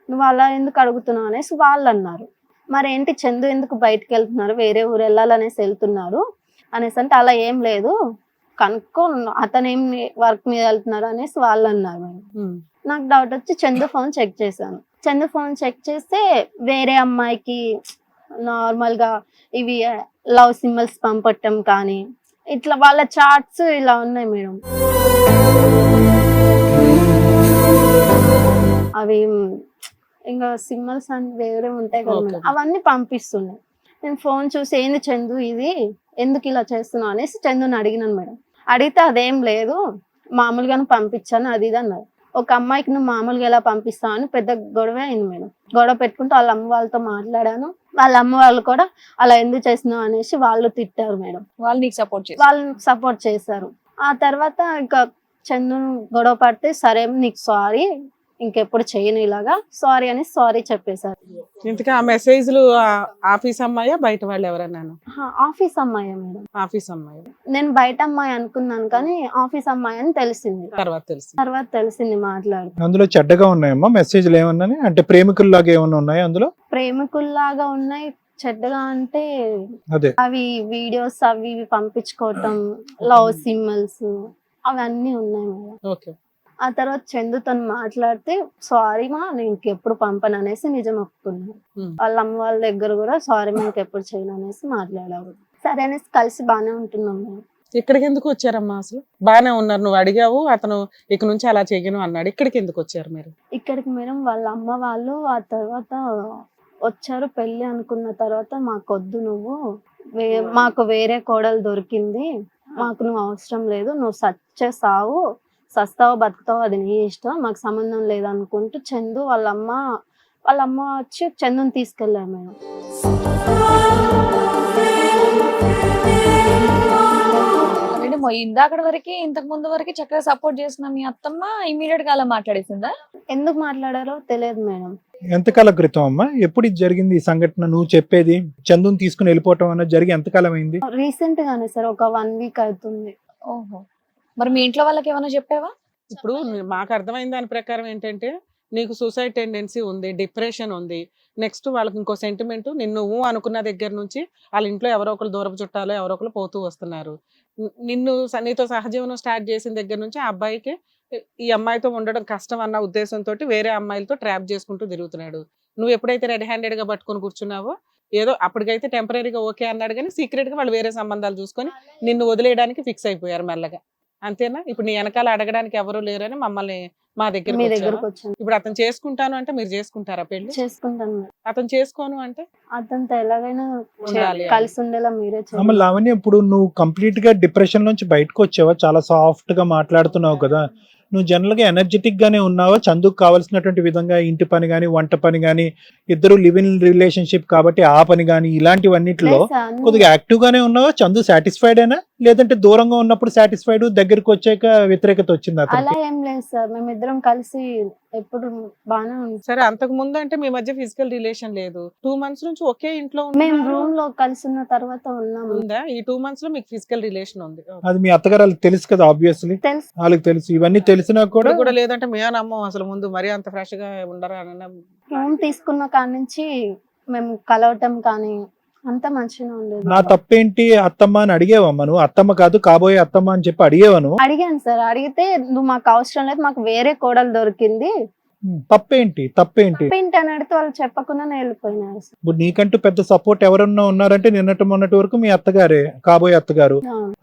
నువ్వు అలా ఎందుకు అడుగుతున్నావు అనేసి వాళ్ళు అన్నారు. మరి ఏంటి చందు ఎందుకు బయటకు వెళ్తున్నారు, వేరే ఊరు వెళ్ళాలనేసి వెళ్తున్నారు అనేసి అంటే అలా ఏం లేదు కనుక్కో, అతను ఏం వర్క్ మీద వెళ్తున్నారు అనేసి వాళ్ళు అన్నారు మేడం. నాకు డౌట్ వచ్చి చందు ఫోన్ చెక్ చేశాను. చందు ఫోన్ చెక్ చేస్తే వేరే అమ్మాయికి నార్మల్ గా ఇవి లవ్ సింబల్స్ పంపటం కానీ ఇట్లా వాళ్ళ చాట్స్ ఇలా ఉన్నాయి మేడం. అవి ఇంకా సింబల్స్ అని వేరే ఉంటాయి కదా మేడం, అవన్నీ పంపిస్తున్నాయి. నేను ఫోన్ చూసి ఏంది చందు ఇది, ఎందుకు ఇలా చేస్తున్నావు అనేసి చందుని అడిగినాను మేడం. అడిగితే అదేం లేదు, మామూలుగానే పంపించాను అది ఇది అన్నారు. ఒక అమ్మాయికి నువ్వు మామూలుగా ఎలా పంపిస్తావు అని పెద్ద గొడవ అయింది మేడం. గొడవ పెట్టుకుంటూ వాళ్ళ అమ్మ వాళ్ళతో మాట్లాడాను. వాళ్ళ అమ్మ వాళ్ళు కూడా అలా ఎందుకు చేస్తున్నావు అనేసి వాళ్ళు తిట్టారు మేడం. వాళ్ళు నీకు సపోర్ట్ చేసి వాళ్ళు సపోర్ట్ చేశారు. ఆ తర్వాత ఇంకా చందు గొడవ పడితే సరే నీకు సారీ, ఇంకెప్పుడు చేయను ఇలాగా, సారీ అని సారీ చెప్పేశారు. ఇంతకీ ఆ మెసేజ్లు ఆఫీస్ అమ్మాయా బయట వాళ్ళు ఎవరన్నాను? ఆఫీస్ అమ్మాయి మేడం. ఆఫీస్ అమ్మాయి. నేను బయట అమ్మాయి అనుకున్నాను కానీ ఆఫీస్ అమ్మాయి అని తెలిసింది. తర్వాత తెలిసింది మాట్లాడుతూ. అందులో చెడ్డగా ఉన్నాయమ్మా మెసేజ్లు ఏమన్నా, అంటే ప్రేమికుల్లాగా ఏమన్నా ఉన్నాయా అందులో? ప్రేమికుల్లాగా ఉన్నాయి. చెడ్డగా అంటే అదే అవి వీడియోస్ అవి ఇవి పంపించుకోవటం, లవ్ సింబల్స్ అవన్నీ ఉన్నాయి మేడం. ఓకే. ఆ తర్వాత చందుతో మాట్లాడితే సారీ మా నేను ఇంకెప్పుడు పంపను అనేసి నిజం ఒప్పుకున్నాను. వాళ్ళ అమ్మ వాళ్ళ దగ్గర కూడా సారీ మా ఇంకెప్పుడు చేయను అనేసి మాట్లాడారు. సరే అనేసి కలిసి బాగానే ఉంటున్నాం మేము. ఇక్కడికి ఎందుకు వచ్చారమ్మా? అసలు బాగానే ఉన్నారు, నువ్వు అడిగావు, అతను ఇక నుంచి అలా చేయను అన్నాడు. ఇక్కడికి ఎందుకు వచ్చారు మీరు? ఇక్కడికి మేడం వాళ్ళ అమ్మ వాళ్ళు ఆ తర్వాత వచ్చారు. పెళ్లి అనుకున్న తర్వాత మాకొద్దు, నువ్వు మాకు వేరే కోడలు దొరికింది, మాకు నువ్వు అవసరం లేదు, నువ్వు సావు, సస్తావో బతుకుతావో అది నీ ఇష్టం, మాకు సంబంధం లేదనుకుంటూ చందు వాళ్ళ అమ్మ వచ్చి చందుని తీసుకెళ్ళారు మేడం. ఇందాక వరకు ఇంతకు ముందు వరకు చక్కగా సపోర్ట్ చేసిన మీ అత్తమ్మ ఇమీడియట్ గా అలా మాట్లాడేసిందా? ఎందుకు మాట్లాడారో తెలియదు మేడం. ఎంతకాలం క్రితం అమ్మా? ఎప్పుడు ఇది జరిగింది ఈ సంఘటన? నువ్వు చెప్పేది చందుని తీసుకుని వెళ్ళిపోవటం అన్నది జరిగి ఎంతకాలం అయింది? రీసెంట్ గానే సార్, ఒక 1 వీక్ అవుతుంది. ఓహో, మరి మీ ఇంట్లో వాళ్ళకి ఏమైనా చెప్పావా? ఇప్పుడు మాకు అర్థమైన దాని ప్రకారం ఏంటంటే నీకు సూసైడ్ టెండెన్సీ ఉంది, డిప్రెషన్ ఉంది, నెక్స్ట్ వాళ్ళకి ఇంకో సెంటిమెంట్, నిన్ను అనుకున్న దగ్గర నుంచి వాళ్ళ ఇంట్లో ఎవరో ఒకరు దూరపు చుట్టాలో ఎవరో ఒకరు పోతూ వస్తున్నారు. నీతో సహజీవనం స్టార్ట్ చేసిన దగ్గర నుంచి ఆ అబ్బాయికి ఈ అమ్మాయితో ఉండడం కష్టం అన్న ఉద్దేశంతో వేరే అమ్మాయిలతో ట్రాప్ చేసుకుంటూ తిరుగుతున్నాడు. నువ్వు ఎప్పుడైతే రెడీ హ్యాండెడ్ గా పట్టుకొని కూర్చున్నావో ఏదో అప్పటికైతే టెంపరీగా ఓకే అన్నాడు, కానీ సీక్రెట్ గా వాళ్ళు వేరే సంబంధాలు చూసుకొని నిన్ను వదిలేయడానికి ఫిక్స్ అయిపోయారు మెల్లగా. అంతేనా? ఇప్పుడు నీ వెనకాల అడగడానికి ఎవరు లేరని మమ్మల్ని మా దగ్గరకు వచ్చాను. ఇప్పుడు అతను చేసుకుంటాను అంటే మీరు చేసుకుంటారా పెళ్లి? చేసుకుంటాను. అతను చేసుకోను అంటే అతనితో ఎలాగైనా ఉండాలి. కలిసి ఉండేలా మీరే అమ్మ లావణ్య, ఇప్పుడు నువ్వు కంప్లీట్ గా డిప్రెషన్ నుంచి బయటకు వచ్చావా? చాలా సాఫ్ట్ గా మాట్లాడుతున్నావు కదా, నువ్వు జనరల్ గా ఎనర్జెటిక్ గానే ఉన్నావా? చందుకు కావాల్సినటువంటి విధంగా ఇంటి పని గానీ వంట పని గానీ, ఇద్దరు లివ్ ఇన్ రిలేషన్షిప్ కాబట్టి ఆ పని గానీ ఇలాంటివన్నిటిలో కొద్దిగా యాక్టివ్ గానే ఉన్నావా? చందు సాటిస్ఫైడ్ అయినా, లేదంటే దూరంగా ఉన్నప్పుడు సాటిస్ఫైడ్, దగ్గరికి వచ్చాక వ్యతిరేకత వచ్చింది? అలా ఏం లేదు సార్, మేమిద్దరం కలిసి ఎప్పుడు బాగానే ఉంది. సరే, అంతకు ముందు అంటే మీ మధ్య ఫిజికల్ రిలేషన్ లేదు, 2 months నుంచి ఒకే ఇంట్లో మేము రూమ్ లో కలిసి ఉన్న తర్వాత ఉన్నాము. ఉందా? ఈ 2 months లో మీకు ఫిజికల్ రిలేషన్ ఉంది? అది మీ అత్తగారు వాళ్ళకి తెలుసు కదా, ఆబ్వియస్లీ తెలుసు. వాళ్ళకి తెలుసు. ఇవన్నీ తెలిసినా కూడా కూడా లేదంటే మేము నమ్మం అసలు, ముందు మరీ అంత ఫ్రెష్ గా ఉండరా? రూమ్ తీసుకున్న కాడ నుంచి మేము కలవటం కానీ అంతా మంచిగా ఉండేది. నా తప్పేంటి అత్తమ్మ అని అడిగేవమ్మా నువ్వు? అత్తమ్మ కాదు కాబోయే అత్తమ్మ అని చెప్పి అడిగేవను? అడిగాను సార్. అడిగితే నువ్వు మాకు అవసరం లేదు, మాకు వేరే కోడలు దొరికింది, తప్పేంటి ఏంటి అని అడిగితే వాళ్ళు చెప్పకుండానే వెళ్ళిపోయినారు సార్. ఇప్పుడు నీకంటూ పెద్ద సపోర్ట్ ఎవరన్నా ఉన్నారంటే నిన్నటి మొన్నటి వరకు మీ అత్తగారే, కాబోయే అత్తగారు.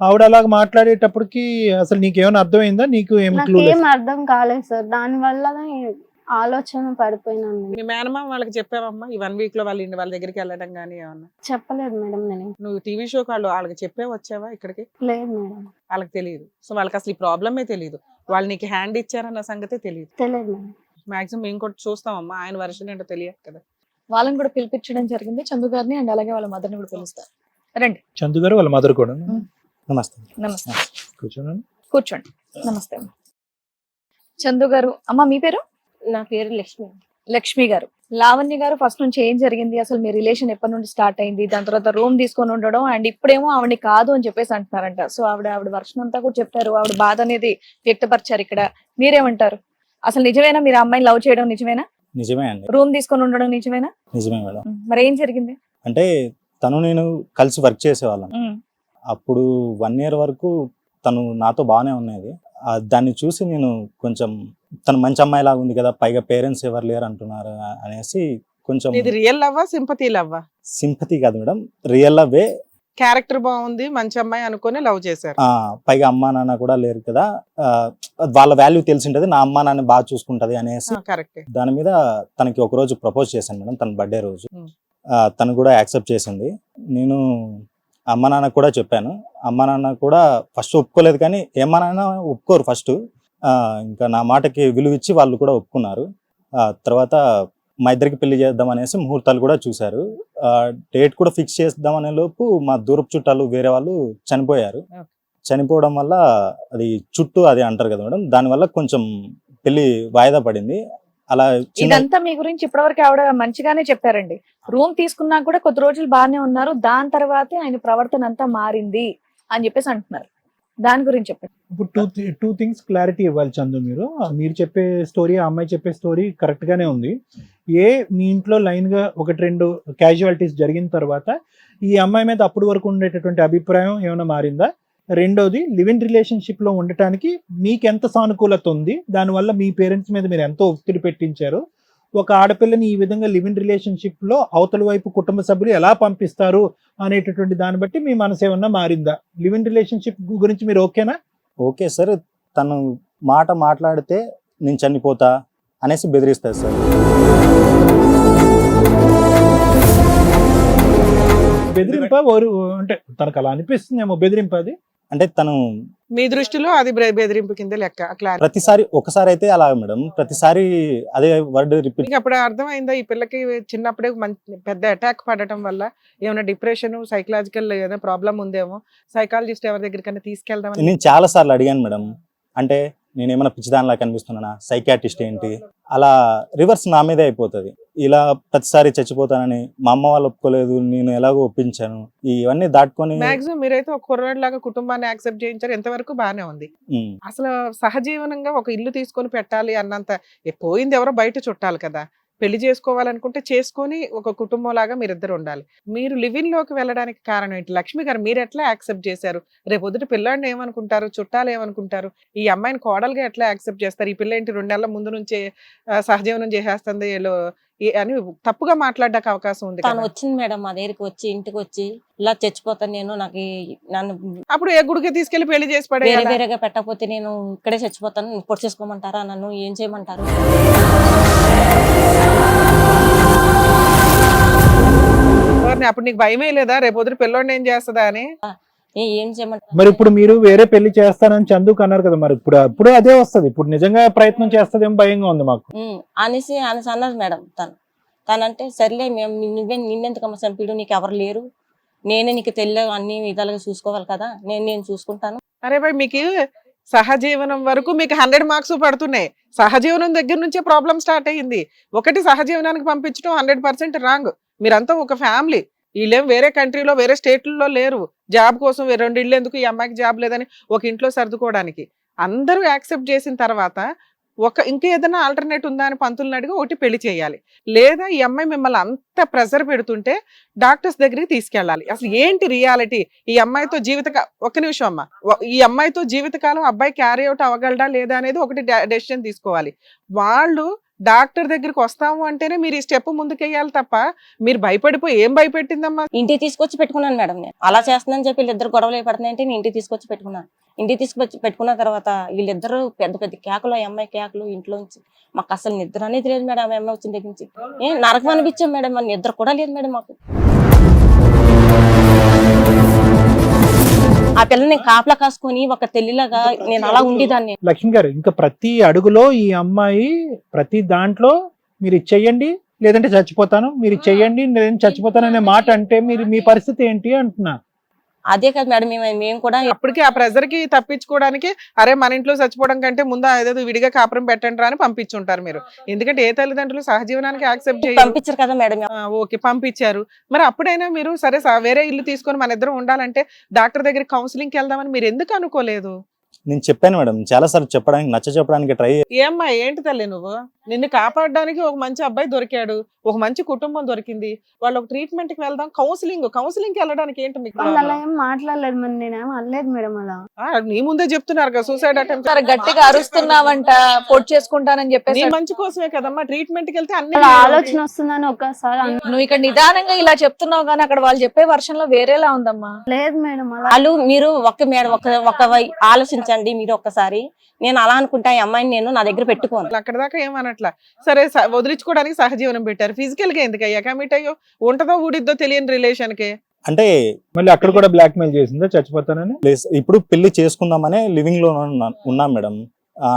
ఆవిడ అలాగ మాట్లాడేటప్పటికి అసలు నీకేమైనా అర్థమైందా? నీకు నాకేం అర్థం కాలేదు సార్, దాని వల్ల ఆలోచన పడిపోయినాను. మీ మేనమామ వాళ్ళకి చెప్పావమ్మా ఈ 1 week లో వాళ్ళ దగ్గరికి వెళ్ళడం కానీ ఏమన్నా? చెప్పలేదు మేడం. నేను నువ్వు టీవీ షో వాళ్ళకి చెప్పే వచ్చావా ఇక్కడికి? లేదు మేడం. వాళ్ళకి తెలియదు. సో వాళ్ళకి అసలు ఈ ప్రాబ్లమే తెలియదు, వాళ్ళు నీకు హ్యాండ్ ఇచ్చారన్న సంగతే తెలియదు. తెలియదు మేడం. మాక్సిమం మేము కూడా చూస్తామమ్మా, ఆయన వర్షన్ ఏంటో తెలియదు కదా. వాళ్ళని కూడా పిలిపించడం జరిగింది, చందు గారిని అండ్ అలాగే వాళ్ళ మదర్ని కూడా పిలుస్తారు. రండి. చందు గారు వాళ్ళ మదర్ కూడా. నమస్తే. నమస్తే. కూర్చోండి. నమస్తే అమ్మ. చందు గారు. అమ్మ మీ పేరు? నా పేరు లక్ష్మి. లక్ష్మి గారు. లావణ్య గారు, ఫస్ట్ నుంచి ఏం జరిగింది అసలు? మీ రిలేషన్ ఎప్పటి నుండి స్టార్ట్ అయింది? దాని తర్వాత రూమ్ తీసుకొని ఉండడం, అండ్ ఇప్పుడేమో ఆవిడ కాదు అని చెప్పేసి అంటున్నారంట. సో ఆవిడ వర్షన్ అంతా కూడా చెప్పారు, ఆవిడ బాధ అనేది వ్యక్తపరిచారు. ఇక్కడ మీరేమంటారు? అసలు నిజమేనా మీరు అమ్మాయిని లవ్ చేయడం? నిజమేనా? నిజమే అండి. రూమ్ తీసుకొని ఉండడం నిజమేనా? నిజమే మేడం. మరి ఏం జరిగింది? అంటే తను నేను కలిసి వర్క్ చేసేవాళ్ళం. అప్పుడు 1 year వరకు తను నాతో బాగానే ఉన్నది. దాన్ని చూసి నేను కొంచెం తను మంచి అమ్మాయి లాగా ఉంది కదా, పైగా పేరెంట్స్ ఎవరు లేరు అంటున్నారు అనేసి కొంచెం ఇది రియల్ లవ్వా సింపతి లవ్వా? సింపతి కాదు మేడం, రియల్ లవ్వే. క్యారెక్టర్ బాగుంది మంచి అమ్మాయి అనుకొని లవ్ చేశారు. పైగా అమ్మా నాన్న కూడా లేరు కదా, వాళ్ళ వాల్యూ తెలిసింటది, నా అమ్మా నాన్న బాగా చూసుకుంటది అనేసి కరెక్ట్. దాని మీద తనకి ఒక రోజు ప్రపోజ్ చేశాను మేడం, తన బర్త్డే రోజు. తను కూడా యాక్సెప్ట్ చేసింది. నేను అమ్మ నాన్న కూడా చెప్పాను. అమ్మ నాన్న కూడా ఫస్ట్ ఒప్పుకోలేదు, కానీ ఏమా నాన్న ఒప్పుకోరు ఫస్ట్. ఇంకా నా మాటకి విలువ ఇచ్చి వాళ్ళు కూడా ఒప్పుకున్నారు. తర్వాత మా ఇద్దరికి పెళ్లి చేద్దాం అనేసి ముహూర్తాలు కూడా చూశారు. డేట్ కూడా ఫిక్స్ చేద్దాం అనే లోపు మా దూరపు చుట్టాలు వేరే వాళ్ళు చనిపోయారు. చనిపోవడం వల్ల అది చుట్టూ అది అంటారు కదా మేడం, దానివల్ల కొంచెం పెళ్లి వాయిదా పడింది. అలా ఇదంతా మీ గురించి ఇప్పటివరకు ఆవిడ మంచిగానే చెప్పారండి. రూమ్ తీసుకున్నా కూడా కొద్ది రోజులు బాగానే ఉన్నారు, దాని తర్వాతే ఆయన ప్రవర్తన అంతా మారింది అని చెప్పేసి అంటున్నారు. దాని గురించి చెప్పండి. ఇప్పుడు టూ థింగ్స్ క్లారిటీ ఇవ్వాలి చందు. మీరు చెప్పే స్టోరీ, ఆ అమ్మాయి చెప్పే స్టోరీ కరెక్ట్ గానే ఉంది. మీ ఇంట్లో లైన్ గా ఒకటి రెండు క్యాజువాలిటీస్ జరిగిన తర్వాత ఈ అమ్మాయి మీద అప్పటి వరకు ఉండేటటువంటి అభిప్రాయం ఏమైనా మారిందా? రెండోది, లివ్ ఇన్ రిలేషన్షిప్ లో ఉండటానికి మీకు ఎంత సానుకూలత ఉంది, దానివల్ల మీ పేరెంట్స్ మీద మీరు ఎంతో ఒత్తిడి పెట్టించారు. ఒక ఆడపిల్లని ఈ విధంగా లివ్ ఇన్ రిలేషన్షిప్ లో అవతల వైపు కుటుంబ సభ్యులు ఎలా పంపిస్తారు అనేటటువంటి దాన్ని బట్టి మీ మనసు ఏమన్నా మారిందా? లివ్ ఇన్ రిలేషన్షిప్ గురించి మీరు ఓకేనా? ఓకే సార్, తను మాట మాట్లాడితే నేను చనిపోతా అనేసి బెదిరిస్తారు సార్. బెదిరింప అంటే తనకు అలా అనిపిస్తుందేమో, బెదిరింప అది అంటే తను మీ దృష్టిలో అది బెదిరింపు కింద లెక్క అట్లా? ప్రతిసారి ఒకసారి అయితే అలా మేడం, ప్రతిసారి అదే వర్డ్ రిపీట్. మీకు అప్పుడు అర్థమైందా ఈ పిల్లకి చిన్నప్పుడే పెద్ద అటాక్ పడటం వల్ల ఏమైనా డిప్రెషన్, సైకలాజికల్ ఏదైనా ప్రాబ్లం ఉందేమో, సైకాలజిస్ట్ ఎవరి దగ్గరికైనా తీసుకెళ్దామని? నేను చాలా సార్లు అడిగాను మేడం, అంటే నేను ఏమైనా పిచ్చిదానిలా కనిపిస్తున్నానా, సైకాటిస్ట్ ఏంటి, అలా రివర్స్ నా మీదే అయిపోతుంది. ఇలా ప్రతిసారి చచ్చిపోతానని మా అమ్మ వాళ్ళు ఒప్పుకోలేదు, నేను ఎలాగో ఒప్పించాను, ఇవన్నీ దాటుకొని మాక్సిమం మీరైతే ఒక కుర్రాడు లాగా కుటుంబాన్ని యాక్సెప్ట్ చేయించారు, ఎంతవరకు బానే ఉంది. అసలు సహజీవనంగా ఒక ఇల్లు తీసుకొని పెట్టాలి అన్నంత పోయింది ఎవరో బయట చుట్టాలి కదా, పెళ్లి చేసుకోవాలనుకుంటే చేసుకొని ఒక కుటుంబం లాగా మీరిద్దరు ఉండాలి. మీరు లివిన్ లోకి వెళ్ళడానికి కారణం ఏంటి? లక్ష్మి గారు మీరు ఎట్లా యాక్సెప్ట్ చేశారు? రేపు పొద్దుట పిల్లాడిని ఏమనుకుంటారు, చుట్టాలు ఏమనుకుంటారు, ఈ అమ్మాయిని కోడలుగా ఎట్లా యాక్సెప్ట్ చేస్తారు? ఈ పిల్ల ఏంటి 2 నెలల ముందు నుంచే సహజీవనం చేసేస్తుంది అని తప్పుగా మాట్లాడడానికి అవకాశం ఉంది. తను వచ్చింది మేడం మా దగ్గరికి వచ్చి, ఇంటికి వచ్చి ఇలా చచ్చిపోతాను నేను, నాకు నన్ను అప్పుడు ఏ గుడికి తీసుకెళ్లి పెళ్లి చేసి వేరే వేరేగా పెట్టకపోతే నేను ఇక్కడే చచ్చిపోతాను, పొడి చేసుకోమంటారా, నన్ను ఏం చేయమంటారు? అప్పుడు నీకు భయమే లేదా రేపు పొద్దుట పిల్లోడిని ఏం చేస్తుందా అని? ఏం చేయమంటారు? మరి ఇప్పుడు మీరు వేరే పెళ్లి చేస్తానని చందుకు అన్నారు కదా, మరి ఇప్పుడు అదే వస్తుంది, ఇప్పుడు నిజంగా ప్రయత్నం చేస్తుందేమో భయంగా ఉంది మాకు అనేసి అన్నది మేడం. తనంటే సర్లే, మేము నిన్నెందుకమ్మ చంపిడు, నీకు ఎవరు లేరు, నేనే నీకు తెలియ అన్ని విధాలుగా చూసుకోవాలి కదా, నేను చూసుకుంటాను. అరే భాయ్, మీకు సహజీవనం వరకు మీకు 100 మార్క్స్ పడుతున్నాయి. సహజీవనం దగ్గర నుంచే ప్రాబ్లం స్టార్ట్ అయ్యింది. ఒకటి సహజీవనానికి పంపించడం 100% రాంగ్. మీరంతా ఒక ఫ్యామిలీ, వీళ్ళేం వేరే కంట్రీలో వేరే స్టేట్లలో లేరు. జాబ్ కోసం 2 ఇళ్ళు ఎందుకు, ఈ అమ్మాయికి జాబ్ లేదని ఒక ఇంట్లో సర్దుకోవడానికి. అందరూ యాక్సెప్ట్ చేసిన తర్వాత ఇంకా ఏదైనా ఆల్టర్నేట్ ఉందా అని పంతులను అడిగి ఒకటి పెళ్లి చేయాలి. లేదా ఈ అమ్మాయి మిమ్మల్ని అంత ప్రెజర్ పెడుతుంటే డాక్టర్స్ దగ్గరికి తీసుకెళ్ళాలి. అసలు ఏంటి రియాలిటీ? ఈ అమ్మాయితో ఒక్క నిమిషం అమ్మ, ఈ అమ్మాయితో జీవితకాలం అబ్బాయి క్యారీ అవుట్ అవ్వగలడా లేదా అనేది ఒకటి డెసిషన్ తీసుకోవాలి. వాళ్ళు డాక్టర్ దగ్గరికి వస్తాము అంటేనే మీరు ఈ స్టెప్ ముందుకెయ్యాలి తప్ప మీరు భయపడిపోయి ఏం భయపెట్టిందమ్మా? ఇంటికి తీసుకొచ్చి పెట్టుకున్నాను మేడం. నేను అలా చేస్తున్నాను చెప్పి వీళ్ళిద్దరు గొడవలు పడుతున్నాయంటే నేను ఇంటికి తీసుకొచ్చి పెట్టుకున్నాను. ఇంటికి తీసుకొచ్చి పెట్టుకున్న తర్వాత వీళ్ళిద్దరు పెద్ద పెద్ద కేకలు, ఆ అమ్మాయి కేకలు, ఇంట్లోంచి మాకు అసలు నిద్ర అనేది లేదు మేడం. ఆ అమ్మాయి వచ్చిన దగ్గర నుంచి నరకం అనిపించాం మేడం, మన నిద్ర కూడా లేదు మేడం మాకు. ఆ పిల్లని కాపలా కాసుకొని ఒక తెల్లిలాగా నేను అలా ఉండేదాన్ని. లక్ష్మి గారు, ఇంకా ప్రతి అడుగులో ఈ అమ్మాయి ప్రతి దాంట్లో మీరు చెయ్యండి లేదంటే చచ్చిపోతాను, మీరు చెయ్యండి నేను చచ్చిపోతాను అనే మాట అంటే మీరు మీ పరిస్థితి ఏంటి అంటున్నా. అదే కదా మేడం, మేము కూడా అప్పటికి ఆ ప్రెజర్ కి తప్పించుకోవడానికి అరే మన ఇంట్లో చచ్చిపోవడం కంటే ముందు ఏదో విడిగా కాపురం పెట్టండి అని పంపించుంటారు మీరు. ఎందుకంటే ఏ తల్లిదండ్రులు సహజీవనానికి యాక్సెప్ట్ చేయాలి, పంపించారు కదా మేడం. ఓకే పంపించారు, మరి అప్పుడైనా మీరు సరే వేరే ఇల్లు తీసుకొని మన ఇద్దరం ఉండాలంటే డాక్టర్ దగ్గర కౌన్సిలింగ్కి వెళ్దామని మీరు ఎందుకు అనుకోలేదు? నేను చెప్పాను మేడం, చాలా సార్లు చెప్పడానికి చెప్పడానికి ట్రై. ఏమ్మా ఏంటి తల్లి నువ్వు? నిన్ను కాపాడడానికి ఒక మంచి అబ్బాయి దొరికాడు, ఒక మంచి కుటుంబం దొరికింది, వాళ్ళు ఒక ట్రీట్మెంట్ కి వెళ్దాం, కౌన్సిలింగ్ కి వెళ్ళడానికి ఏంటి మీకు వాళ్ళు అలా problem? ఏం మాట్లాడలేదు మరి, నేనేం అనలేదు మేడం అలా. నీ ముందే చెప్తున్నారు కదా సూసైడ్ అటెంప్ట్. సరే గట్టిగా అరుస్తున్నావంట, పొట్ చేసుకుంటానని నీ చెప్పేసి. మంచి కోసమే కదమ్మా, ట్రీట్మెంట్ కి వెళ్తే అన్ని అలా ఆలోచన వస్తుందని ఒకసారి నువ్వు ఇక్కడ నిదానంగా ఇలా చెప్తున్నావు కానీ అక్కడ వాళ్ళు చెప్పే వర్షన్ లో వేరేలా ఉందమ్మా. లేదు మేడం అలా. వాళ్ళు మీరు ఆలోచించండి మీరు ఒక్కసారి. నేను అలా అనుకుంటా ఈ అమ్మాయిని నేను నా దగ్గర పెట్టుకోను. అక్కడ దాకా ఏమనట్లా. సరే వదిలించుకోవడానికి సహజీవనం పెట్టారు, ఫిజికల్ గా ఎందుకు అయ్యా కమిట్ అయ్యో? ఉంటదో ఊడిద్దో తెలియని రిలేషన్ కి అంటే మళ్ళీ అక్కడ కూడా బ్లాక్ మెయిల్ చేసిందా చచ్చిపోతానని? ఇప్పుడు పెళ్లి చేసుకుందామనే లివింగ్ లో ఉన్నాం మేడం.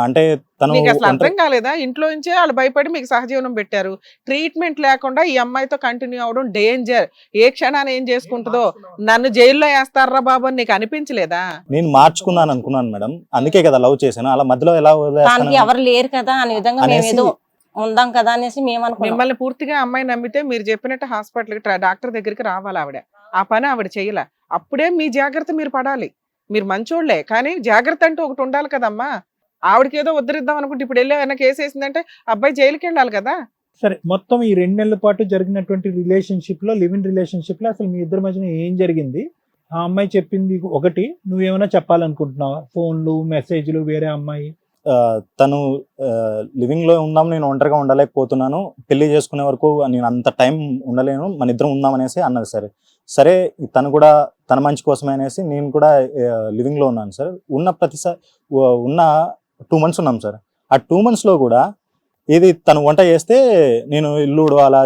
అంటే తను మీకు అసలు అర్థం కాలేదా? ఇంట్లో నుంచే వాళ్ళు భయపడి మీకు సహజీవనం పెట్టారు. ట్రీట్మెంట్ లేకుండా ఈ అమ్మాయితో కంటిన్యూ అవడం డేంజర్. ఏ క్షణాన్ని ఏం చేసుకుంటుందో, నన్ను జైల్లో వేస్తారా బాబు అని నీకు అనిపించలేదా? నేను మార్చుకుందాను అనుకున్నాను మేడం, అందుకే కదా లవ్ చేశాను. అలా మధ్యలో ఎలా దానికి వదిలేస్తాను ఎవరు లేరు కదా అనే విధంగా మేము ఏదో ఉందాం కదా అనేసి మేము అనుకున్నాం. మిమ్మల్ని పూర్తిగా అమ్మాయి నమ్మితే మీరు చెప్పినట్టు హాస్పిటల్కి డాక్టర్ దగ్గరికి రావాలి ఆవిడ. ఆ పని ఆవిడ చెయ్యలే. అప్పుడే మీ జాగ్రత్త మీరు పడాలి. మీరు మంచోళ్లే కానీ జాగ్రత్త అంటూ ఒకటి ఉండాలి కదమ్మా. ఆవిడకి ఏదో ఉద్ధరిద్దాం అనుకుంటే ఇప్పుడు వెళ్ళి ఏమైనా కేసు వేసిందంటే అబ్బాయి జైలుకి వెళ్ళాలి కదా. సరే, మొత్తం ఈ 2 నెలల పాటు జరిగినటువంటి రిలేషన్షిప్ లో, లివ్ ఇన్ రిలేషన్షిప్ లో అసలు మీ ఇద్దరి మధ్యన ఏం జరిగింది? ఆ అమ్మాయి చెప్పింది ఒకటి, నువ్వేమైనా చెప్పాలనుకుంటున్నావా? ఫోన్లు, మెసేజ్లు, వేరే అమ్మాయి? తను లివింగ్ లో ఉందాం, నేను ఒంటరిగా ఉండలేకపోతున్నాను, పెళ్లి చేసుకునే వరకు నేను అంత టైం ఉండలేను, మన ఇద్దరం ఉందాం అనేసి అన్నది. సరే తను కూడా తన మంచి కోసమే అనేసి నేను కూడా లివింగ్ లో ఉన్నాను సార్. ఉన్న 2 months ఉన్నాం సార్. ఆ 2 months లో కూడా ఏది తను వంట చేస్తే నేను ఇల్లు ఉడవాలా,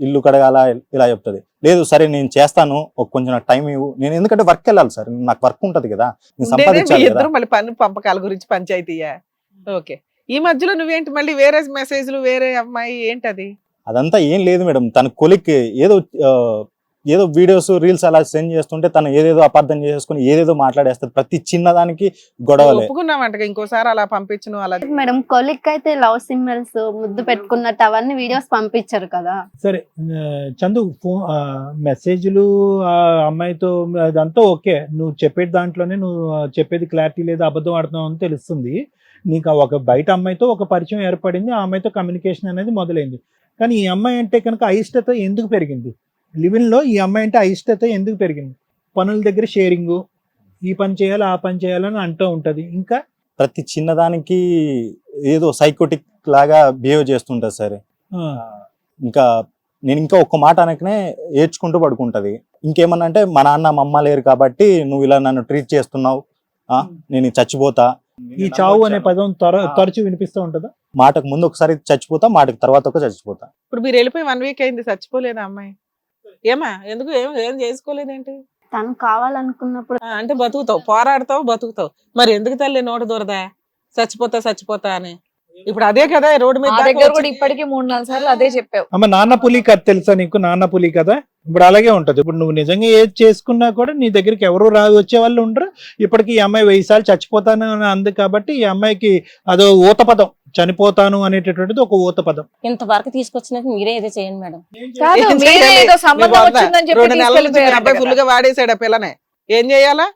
ఇల్లు కడగాల ఇలా చెప్తుంది. లేదు సరే నేను చేస్తాను, కొంచెం నాకు టైం ఇవ్వు. నేను ఎందుకంటే వర్క్ వెళ్ళాలి సార్, నాకు వర్క్ ఉంటది కదా, నేను సంపాదించాలి కదా. ఇద్దరు మళ్ళీ పన్ను పంపకాల గురించి పంచాయతీయా? ఓకే. ఈ మధ్యలో నువ్వేంటి మళ్ళీ వేరే మెసేజ్లు, వేరే అమ్మాయి ఏంటది? అదంతా ఏం లేదు మేడం, తన కొలిక్ ఏదో వీడియోస్, రీల్స్ అలా సెండ్ చేస్తుంటే తను ఏదేదో అపార్థం చేసుకుని ఏదేదో మాట్లాడేస్తుంది. ప్రతి చిన్నదానికి గొడవలే. ఒప్పుకున్నావంట ఇంకోసారి అలా పంపించను అలా? మేడం కొలిక్ అయితే లవ్ సింబల్స్, ముద్దు పెట్టుకున్నట్టు అవన్నీ వీడియోస్ పంపించారు కదా. సరే చందు, మెసేజ్లు ఆ అమ్మాయితో అదంతా ఓకే, నువ్వు చెప్పే దాంట్లోనే నువ్వు చెప్పేది క్లారిటీ లేదా అబద్ధం ఆడుతున్నావు అని తెలుస్తుంది. నీకు ఒక బయట అమ్మాయితో ఒక పరిచయం ఏర్పడింది, ఆ అమ్మాయితో కమ్యూనికేషన్ అనేది మొదలైంది. కానీ ఈ అమ్మాయి అంటే కనుక అయిష్టత ఎందుకు పెరిగింది? లివిన్ లో ఈ అమ్మాయి అంటే అయిష్టత ఎందుకు పెరిగింది? పనుల దగ్గర షేరింగ్, ఈ పని చేయాలి ఆ పని చేయాలని అంటూ ఉంటది. ఇంకా ప్రతి చిన్నదానికి ఏదో సైకోటిక్ లాగా బిహేవ్ చేస్తుంటది సార్. నేను ఒక్క మాట అనకనే ఏడ్చుకుంటూ పడుకుంటది. ఇంకేమన్నా అంటే మా నాన్న మా అమ్మ లేరు కాబట్టి నువ్వు ఇలా నన్ను ట్రీట్ చేస్తున్నావు, నేను చచ్చిపోతా. ఈ చావు అనే పదం తరచు వినిపిస్తూ ఉంటదా? మాటకు ముందు ఒకసారి చచ్చిపోతా, మాటకు తర్వాత ఒక చచ్చిపోతా. ఇప్పుడు మీరు వెళ్ళిపోయి 1 week అయింది, చచ్చిపోలేదా అమ్మాయి? ఏమా ఎందుకు ఏం చేసుకోలేదేంటి? తను కావాలనుకున్నప్పుడు అంటే బతుకుతావు, పోరాడతావు, బతుకుతావు. మరి ఎందుకు తల్లి నోటు దొరదా చచ్చిపోతా అని? ఇప్పుడు అదే కదా రోడ్డు మీద మా దగ్గర కూడా ఇప్పటికీ 3-4 సార్లు అదే చెప్పావు. అమ్మ నాన్న పులి కథ తెలుసా నీకు? నాన్న పులి కదా ఇప్పుడు అలాగే ఉంటది. ఇప్పుడు నువ్వు నిజంగా ఏది చేసుకున్నా కూడా నీ దగ్గరికి ఎవరు వచ్చే వాళ్ళు ఉండరు. ఇప్పటికి ఈ అమ్మాయి 1000 సార్లు చచ్చిపోతాను అని అంది కాబట్టి ఈ అమ్మాయికి అదో ఊత పదం, చనిపోతాను అనేటటువంటిది ఒక ఊత పదం. ఇంతవరకు తీసుకొచ్చినట్టు మీరే ఏదో చేయండి మేడం. కాదు, మీరే ఏదో సంబంధం వచ్చిందని చెప్పి తీసుకెళ్ళిపోయారు అబ్బాయి ఫుల్ గా వాడేసాడు ఆ పిల్లనే. ఏం చేయాలా?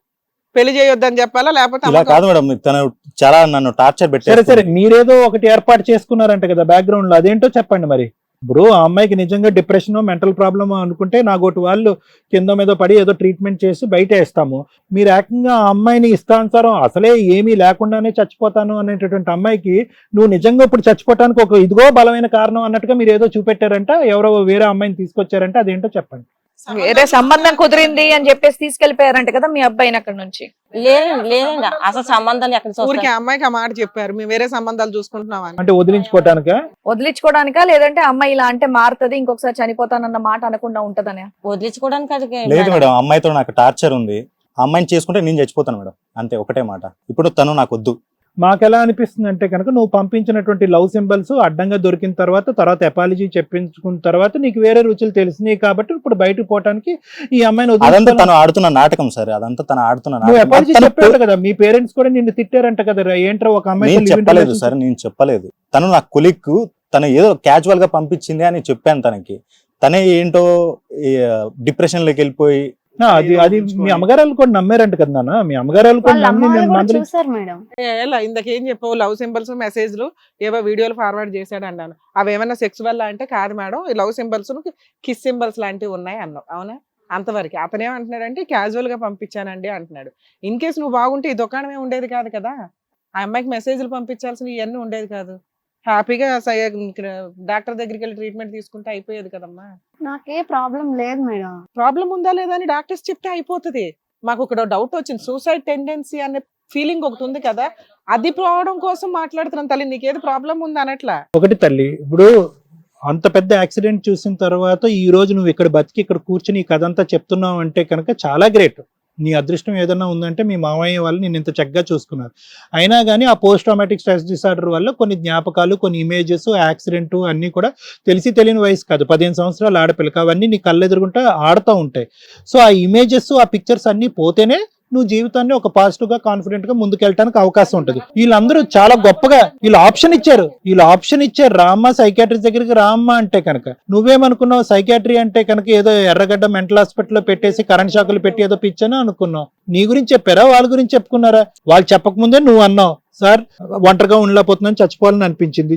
పెళ్లి చేయొద్దని చెప్పాలా? లేకపోతే ఇలా కాదు మేడం, తను చాలా నన్ను టార్చర్ పెట్టారు. సరే మీరేదో ఒకటి ఏర్పాటు చేసుకున్నారంట కదా బ్యాక్గ్రౌండ్ లో, అదేంటో చెప్పండి మరి. ఇప్పుడు ఆ అమ్మాయికి నిజంగా డిప్రెషన్, మెంటల్ ప్రాబ్లమ్ అనుకుంటే నాగోటి వాళ్ళు కింద మీద పడి ఏదో ట్రీట్మెంట్ చేసి బయట వేస్తాము. మీరు ఏకంగా ఆ అమ్మాయిని ఇష్టానుసారం అసలే ఏమీ లేకుండానే చచ్చిపోతాను అనేటటువంటి అమ్మాయికి నువ్వు నిజంగా ఇప్పుడు చచ్చిపోవటానికి ఒక ఇదిగో బలమైన కారణం అన్నట్టుగా మీరు ఏదో చూపెట్టారంట, ఎవరో వేరే అమ్మాయిని తీసుకొచ్చారంట, అదేంటో చెప్పండి. వేరే సంబంధం కుదిరింది అని చెప్పేసి తీసుకెళ్లిపోయారంట కదా మీ అబ్బాయిని అక్కడ నుంచి. లేదండి అసలు సంబంధాలు ఎక్కడ ఊరికి చూస్తారు? అమ్మాయికి ఆ మాట చెప్పారు, మేము వేరే సంబంధాలు చూసుకుంటున్నామని. అంటే వదిలించుకోవడానికా లేదంటే అమ్మాయి ఇలా అంటే మారుతుంది, ఇంకొకసారి చనిపోతానన్న మాట అనకుండా ఉంటదనే? వదిలించుకోవడానికి అది లేదు మేడం, అమ్మాయితో నాకు టార్చర్ ఉంది, ఆ అమ్మాయిని చేసుకుంటే నేను చచ్చిపోతాను మేడం, అంతే ఒకటే మాట. ఇప్పుడు తను నాకు వద్దు. మాకు ఎలా అనిపిస్తుంది అంటే కనుక నువ్వు పంపించినటువంటి లవ్ సింబల్స్ అడ్డంగా దొరికిన తర్వాత అపాలజీ చెప్పించుకున్న తర్వాత నీకు వేరే రుచులు తెలిసినాయి కాబట్టి ఇప్పుడు బయటకు పోవడానికి ఈ అమ్మాయిని అదంతా తను ఆడుతున్న నాటకం సార్, అదంతా తను ఆడుతున్న నువ్వు అపాలజీ నాటకం. చెప్పాడు కదా, మీ పేరెంట్స్ కూడా నిన్ను తిట్టారంట కదా, ఏంట్రా ఒక అమ్మాయి. నేను చెప్పలేదు సార్, నేను చెప్పలేదు. తను నా కొలిక్, తను ఏదో క్యాజువల్ గా పంపించింది అని చెప్పాను తనకి. తనే ఏంటో డిప్రెషన్ లోకి వెళ్ళిపోయి అది అది మీ అమ్మగారు కూడా నమ్మారంట కదా నాన్న, మీ అమ్మగారు కూడా వాళ్ళ అమ్మ నమ్మి వాళ్ళు నేను కూడా మందులు చూసారు మేడం. ఎలా ఇందాకేం చెప్పావు, లవ్ సింబల్స్ మెసేజ్లు ఏవో వీడియోలు ఫార్వర్డ్ చేశాడు అన్నాను. అవి ఏమైనా సెక్స్ వల్ల అంటే కాదు మేడం, ఈ లవ్ సింబల్స్ కిస్ సింబల్స్ లాంటివి ఉన్నాయి అన్నావు. అవునా? అంతవరకు అతనేమంటున్నాడంటే క్యాజువల్ గా పంపించానండి అంటున్నాడు. ఇన్ కేసు నువ్వు బాగుంటే ఈ దుకాణమే ఉండేది కాదు కదా, ఆ అమ్మాయికి మెసేజ్లు పంపించాల్సిన ఇవన్నీ ఉండేది కాదు. హ్యాపీగా డాక్టర్ దగ్గరికి వెళ్ళి ట్రీట్మెంట్ తీసుకుంటే అయిపోయేది కదమ్మా. నాకే ప్రాబ్లం లేదు మేడం. ప్రాబ్లం ఉందా లేదా అని డాక్టర్స్ చెప్తే అయిపోతుంది. మాకు ఒక డౌట్ వచ్చింది, సూసైడ్ టెండెన్సీ అనే ఫీలింగ్ ఒకటి ఉంది కదా, అది పోవడం కోసం మాట్లాడుతున్నాను తల్లి, నీకేది ప్రాబ్లం ఉంది అనట్లా. ఒకటి తల్లి, ఇప్పుడు అంత పెద్ద యాక్సిడెంట్ చూసిన తర్వాత ఈ రోజు నువ్వు ఇక్కడ బతికి ఇక్కడ కూర్చుని ఈ కథ అంతా చెప్తున్నావు అంటే కనుక చాలా గ్రేట్. నీ అదృష్టం ఏదన్నా ఉందంటే మీ మామయ్య వాళ్ళు నేను ఇంత చక్కగా చూసుకున్నారు. అయినా కానీ ఆ పోస్ట్ ట్రామాటిక్ స్ట్రెస్ డిసార్డర్ వల్ల కొన్ని జ్ఞాపకాలు, కొన్ని ఇమేజెస్, యాక్సిడెంట్ అన్నీ కూడా తెలిసి తెలియని వయసు కాదు, 15 సంవత్సరాలు ఆడపిల్లకి అవన్నీ నీ కళ్ళెదురుగుంటా ఆడుతూ ఉంటాయి. సో ఆ ఇమేజెస్, ఆ పిక్చర్స్ అన్నీ పోతేనే నువ్వు జీవితాన్ని ఒక పాజిటివ్ గా కాన్ఫిడెంట్ గా ముందుకెళ్ళడానికి అవకాశం ఉంటుంది. వీళ్ళందరూ చాలా గొప్పగా వీళ్ళు ఆప్షన్ ఇచ్చారు రామ్మ సైకాట్రిస్ట్ దగ్గరికి రామ్మ అంటే కనుక నువ్వేమనుకున్నావు, సైకాట్రీ అంటే కనుక ఏదో ఎర్రగడ్డ మెంటల్ హాస్పిటల్లో పెట్టేసి కరెంట్ షాకులు పెట్టి ఏదో పిచ్చని అనుకున్నావు. నీ గురించి చెప్పారా, వాళ్ళ గురించి చెప్పుకున్నారా? వాళ్ళు చెప్పకముందే నువ్వు అన్నావు, సార్ ఒంటరిగా ఉండలేకపోతున్నాను, చచ్చిపోవాలని అనిపించింది.